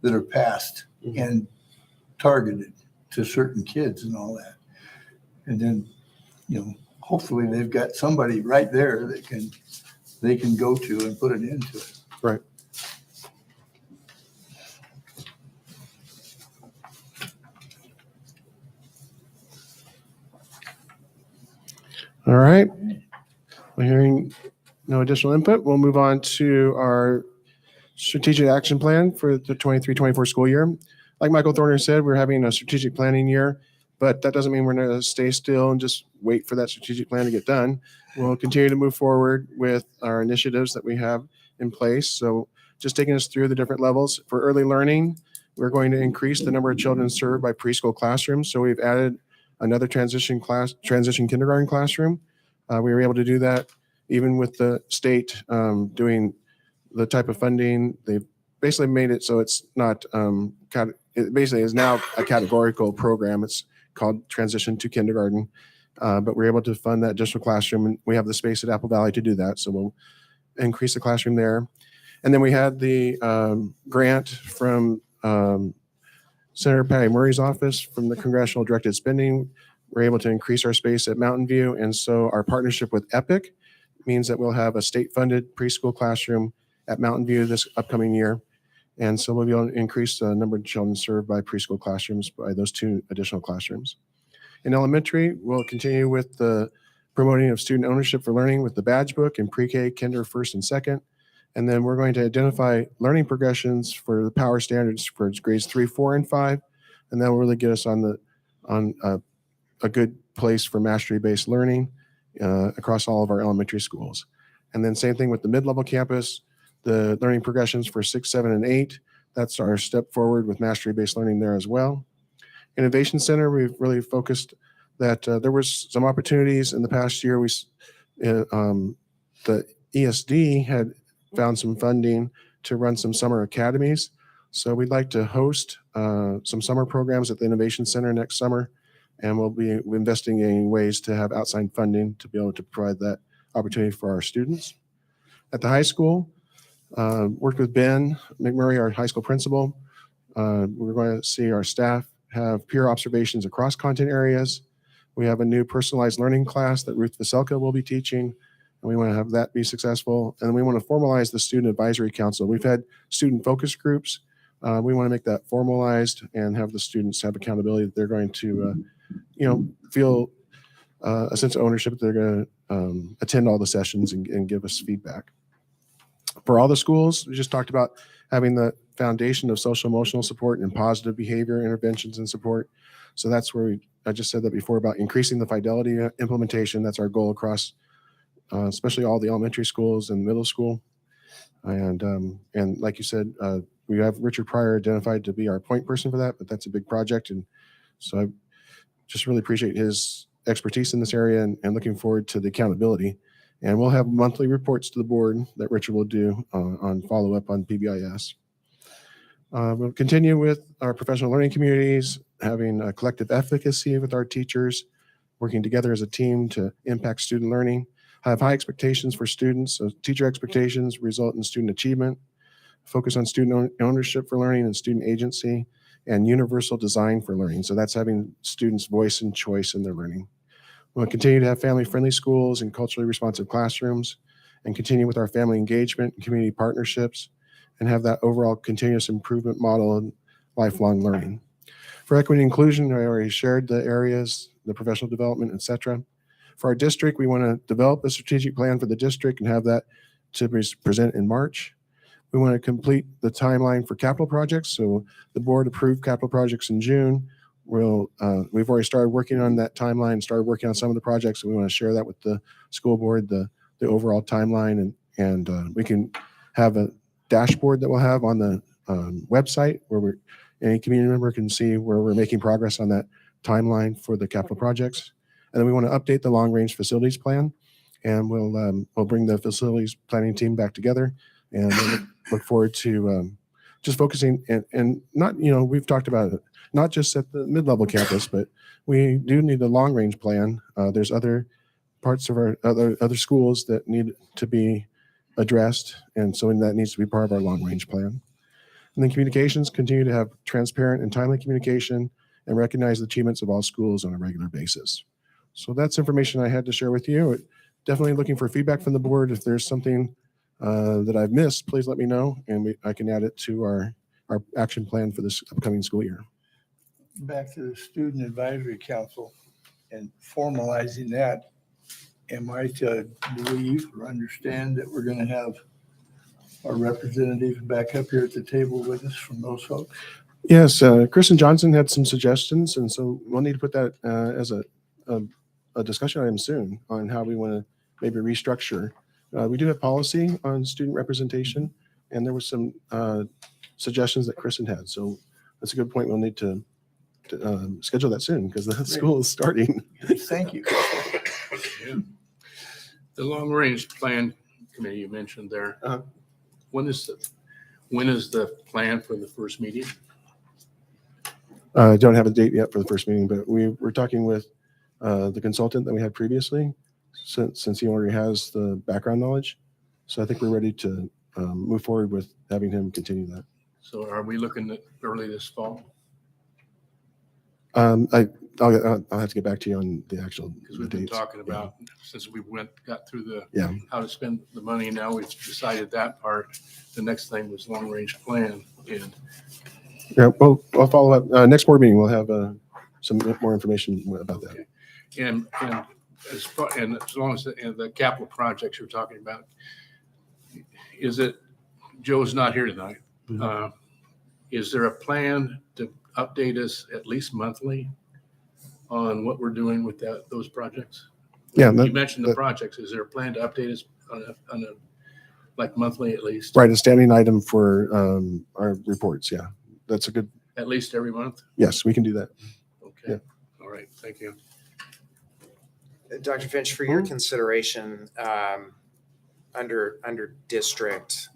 that are passed and targeted to certain kids and all that. And then, hopefully they've got somebody right there that they can go to and put an end to it. Right. All right. We're hearing no additional input. We'll move on to our strategic action plan for the 23-24 school year. Like Michael Thorner said, we're having a strategic planning year, but that doesn't mean we're going to stay still and just wait for that strategic plan to get done. We'll continue to move forward with our initiatives that we have in place. So just taking us through the different levels. For early learning, we're going to increase the number of children served by preschool classrooms. So we've added another transition kindergarten classroom. We were able to do that even with the state doing the type of funding. They've basically made it so it's not, it basically is now a categorical program. It's called Transition to Kindergarten. But we're able to fund that additional classroom, and we have the space at Apple Valley to do that. So we'll increase the classroom there. And then we had the grant from Senator Patty Murray's office from the Congressional Directed Spending. We're able to increase our space at Mountain View. And so our partnership with EPIC means that we'll have a state-funded preschool classroom at Mountain View this upcoming year. And so we'll be able to increase the number of children served by preschool classrooms by those 2 additional classrooms. In elementary, we'll continue with the promoting of student ownership for learning with the badge book in pre-K, kinder, first and second. And then we're going to identify learning progressions for the power standards for grades 3, 4, and 5. And that will really get us on a good place for mastery-based learning across all of our elementary schools. And then same thing with the mid-level campus, the learning progressions for 6, 7, and 8. That's our step forward with mastery-based learning there as well. Innovation Center, we've really focused that there was some opportunities in the past year. The ESD had found some funding to run some summer academies. So we'd like to host some summer programs at the Innovation Center next summer. And we'll be investigating ways to have outside funding to be able to provide that opportunity for our students. At the high school, worked with Ben McMurray, our high school principal. We're going to see our staff have peer observations across content areas. We have a new personalized learning class that Ruth Vaselka will be teaching, and we want to have that be successful. And we want to formalize the Student Advisory Council. We've had student focus groups. We want to make that formalized and have the students have accountability that they're going to, feel a sense of ownership, that they're going to attend all the sessions and give us feedback. For all the schools, we just talked about having the foundation of social emotional support and positive behavior interventions and support. So that's where I just said that before about increasing the fidelity implementation. That's our goal across, especially all the elementary schools and middle school. And like you said, we have Richard Pryor identified to be our point person for that, but that's a big project. And so I just really appreciate his expertise in this area and looking forward to the accountability. And we'll have monthly reports to the board that Richard will do on follow-up on PBIS. We'll continue with our professional learning communities, having a collective efficacy with our teachers, working together as a team to impact student learning, have high expectations for students. So teacher expectations result in student achievement, focus on student ownership for learning and student agency, and universal design for learning. So that's having students' voice and choice in their learning. We'll continue to have family-friendly schools and culturally responsive classrooms, and continue with our family engagement and community partnerships, and have that overall continuous improvement model and lifelong learning. For equity and inclusion, I already shared the areas, the professional development, et cetera. For our district, we want to develop a strategic plan for the district and have that to present in March. We want to complete the timeline for capital projects. So the board approved capital projects in June. We've already started working on that timeline, started working on some of the projects, and we want to share that with the school board, the overall timeline, and we can have a dashboard that we'll have on the website where any community member can see where we're making progress on that timeline for the capital projects. And then we want to update the long-range facilities plan, and we'll bring the facilities planning team back together, and we'll look forward to just focusing and not, we've talked about it, not just at the mid-level campus, but we do need a long-range plan. There's other parts of our other schools that need to be addressed. And so that needs to be part of our long-range plan. And then communications, continue to have transparent and timely communication and recognize the achievements of all schools on a regular basis. So that's information I had to share with you. Definitely looking for feedback from the board. If there's something that I've missed, please let me know, and I can add it to our action plan for this upcoming school year. Back to the Student Advisory Council and formalizing that, am I to believe or understand that we're going to have our representatives back up here at the table with us from those folks? Yes, Kristen Johnson had some suggestions, and so we'll need to put that as a discussion item soon on how we want to maybe restructure. We do have policy on student representation, and there was some suggestions that Kristen had. So that's a good point. We'll need to schedule that soon because the school is starting. Thank you. Yeah. The long-range plan committee you mentioned there. Uh-huh. When is the plan for the first meeting? Don't have a date yet for the first meeting, but we're talking with the consultant that we had previously, since he already has the background knowledge. So I think we're ready to move forward with having him continue that. So are we looking at early this fall? I'll have to get back to you on the actual Because we've been dates. talking about, since we got through the Yeah. how to spend the money, now we've decided that part. The next thing was long-range plan. And Yeah, well, I'll follow up. Next board meeting, we'll have some more information about that. okay. And as long as the capital projects you're talking about, is it, Joe's not here tonight. Mhm. Is there a plan to update us at least monthly on what we're doing with those projects? Yeah, You mentioned the projects. Is there a plan to update us on a like monthly at least? right, a standing item for our reports. Yeah, that's a good. At least every month? Yes, we can do that. Okay. Yeah. All right. Thank you. Dr. Finch, for your consideration, under district,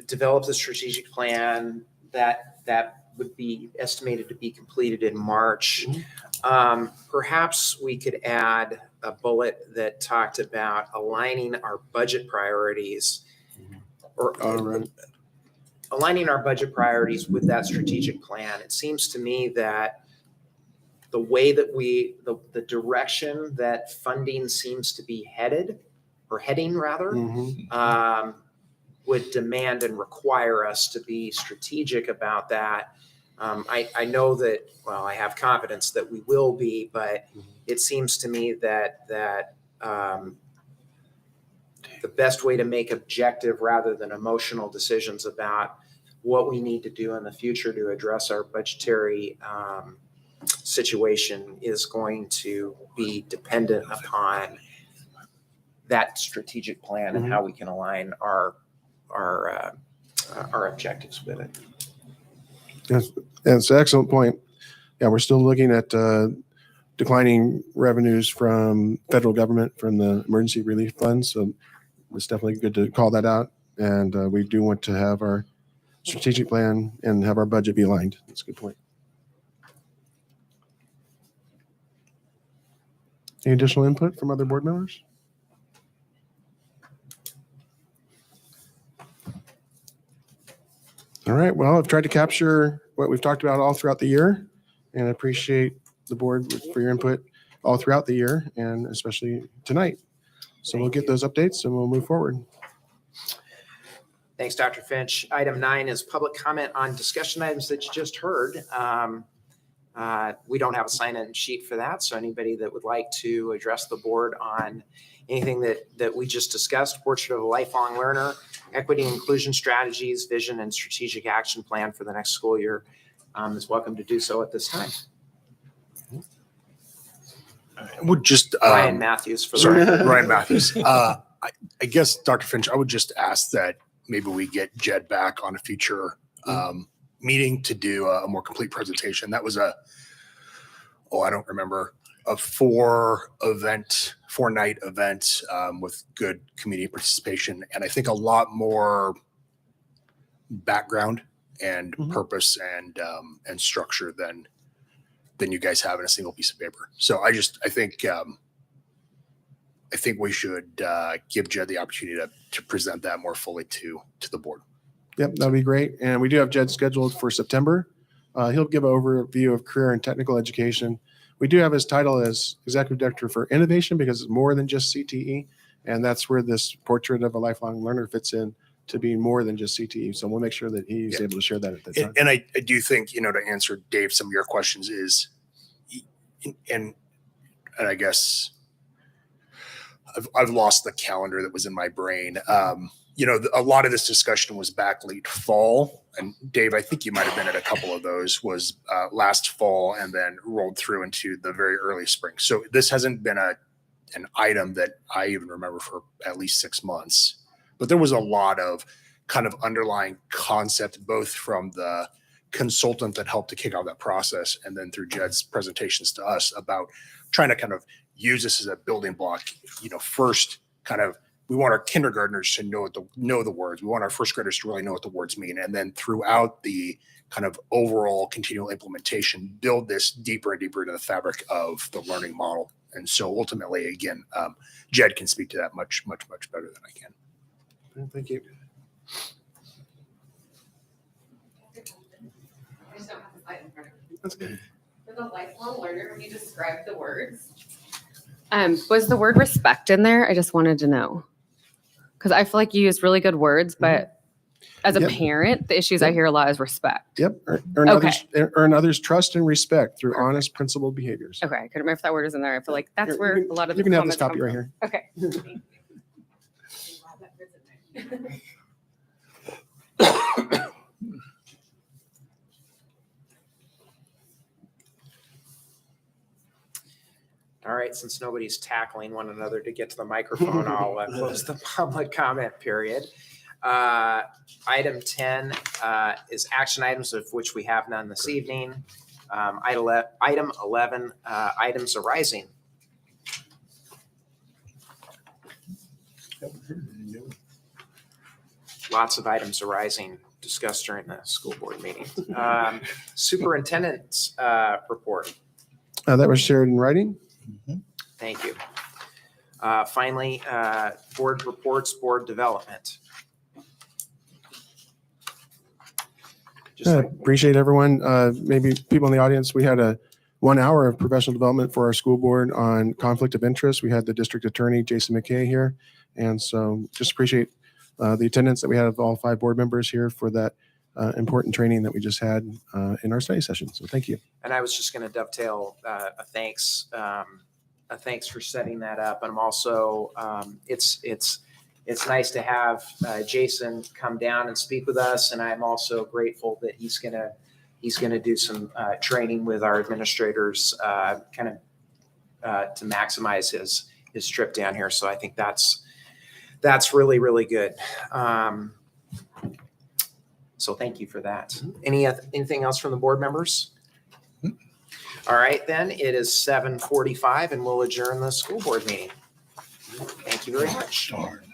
develop the strategic plan that would be estimated to be completed in March. Perhaps we could add a bullet that talked about aligning our budget priorities or aligning our budget priorities with that strategic plan. It seems to me that the way that the direction that funding seems to be heading rather, would demand and require us to be strategic about that. I know that, well, I have confidence that we will be, but it seems to me that the best way to make objective rather than emotional decisions about what we need to do in the future to address our budgetary situation is going to be dependent upon that strategic plan and how we can align our objectives with it. Yes, it's an excellent point. Yeah, we're still looking at declining revenues from federal government from the emergency relief funds. So it's definitely good to call that out. And we do want to have our strategic plan and have our budget be aligned. That's a good point. Any additional input from other board members? All right, well, I've tried to capture what we've talked about all throughout the year, and I appreciate the board for your input all throughout the year and especially tonight. So we'll get those updates and we'll move forward. Thanks, Dr. Finch. Item 9 is public comment on discussion items that you just heard. We don't have a sign-in sheet for that, so anybody that would like to address the board on anything that we just discussed, portrait of a lifelong learner, equity and inclusion strategies, vision and strategic action plan for the next school year, is welcome to do so at this time. I would just Ryan Matthews for the sorry, record. Ryan Matthews. I guess, Dr. Finch, I would just ask that maybe we get Jed back on a future meeting to do a more complete presentation. That was I don't remember, a 4-night event with good community participation. And I think a lot more background and Mhm. purpose and structure than you guys have in a single piece of paper. So I think we should give Jed the opportunity to present that more fully to the board. Yep, that'd be great. And we do have Jed scheduled for September. He'll give an overview of career and technical education. We do have his title as Executive Director for Innovation because it's more than just CTE. And that's where this portrait of a lifelong learner fits in to be more than just CTE. So we'll make sure that he's able to share that at the time. And I do think, to answer Dave, some of your questions is, and I guess I've lost the calendar that was in my brain. A lot of this discussion was back late fall, and Dave, I think you might have been at a couple of those, was last fall and then rolled through into the very early spring. So this hasn't been an item that I even remember for at least 6 months, but there was a lot of kind of underlying concept, both from the consultant that helped to kick off that process and then through Jed's presentations to us about trying to kind of use this as a building block. First kind of, we want our kindergartners to know the words. We want our first graders to really know what the words mean. And then throughout the kind of overall continual implementation, build this deeper and deeper into the fabric of the learning model. And so ultimately, again, Jed can speak to that much, much, much better than I can. Thank you. I just don't have the slide in front of me. That's good. For the lifelong learner, when you describe the words, was the word respect in there? I just wanted to know. Because I feel like you use really good words, but as a Yep. parent, the issues I hear a lot is respect. Yep. Earn others trust and respect through honest, principled behaviors. Okay, I couldn't remember if that word was in there. I feel like that's Here, where you can- a lot of You the can have this comments copy come right here. from. Okay. All right, since nobody's tackling one another to get to the microphone, I'll close the public comment period. Item 10 is action items, of which we have none this evening. Item 11, items arising. Lots of items arising discussed during the school board meeting. Superintendent's report. That was shared in writing. Thank you. Finally, board reports, board development. Just like- Appreciate everyone. Maybe people in the audience, we had a 1 hour of professional development for our school board on conflict of interest. We had the district attorney, Jason McKay, here. And so just appreciate the attendance that we had of all 5 board members here for that important training that we just had in our study session. So thank you. And I was just going to dovetail a thanks for setting that up. And I'm also, it's nice to have Jason come down and speak with us. And I'm also grateful that he's going to do some training with our administrators to maximize his trip down here. So I think that's really, really good. So thank you for that. Anything else from the board members? All right, then it is 7:45 and we'll adjourn the school board meeting. Thank you very much. Darn.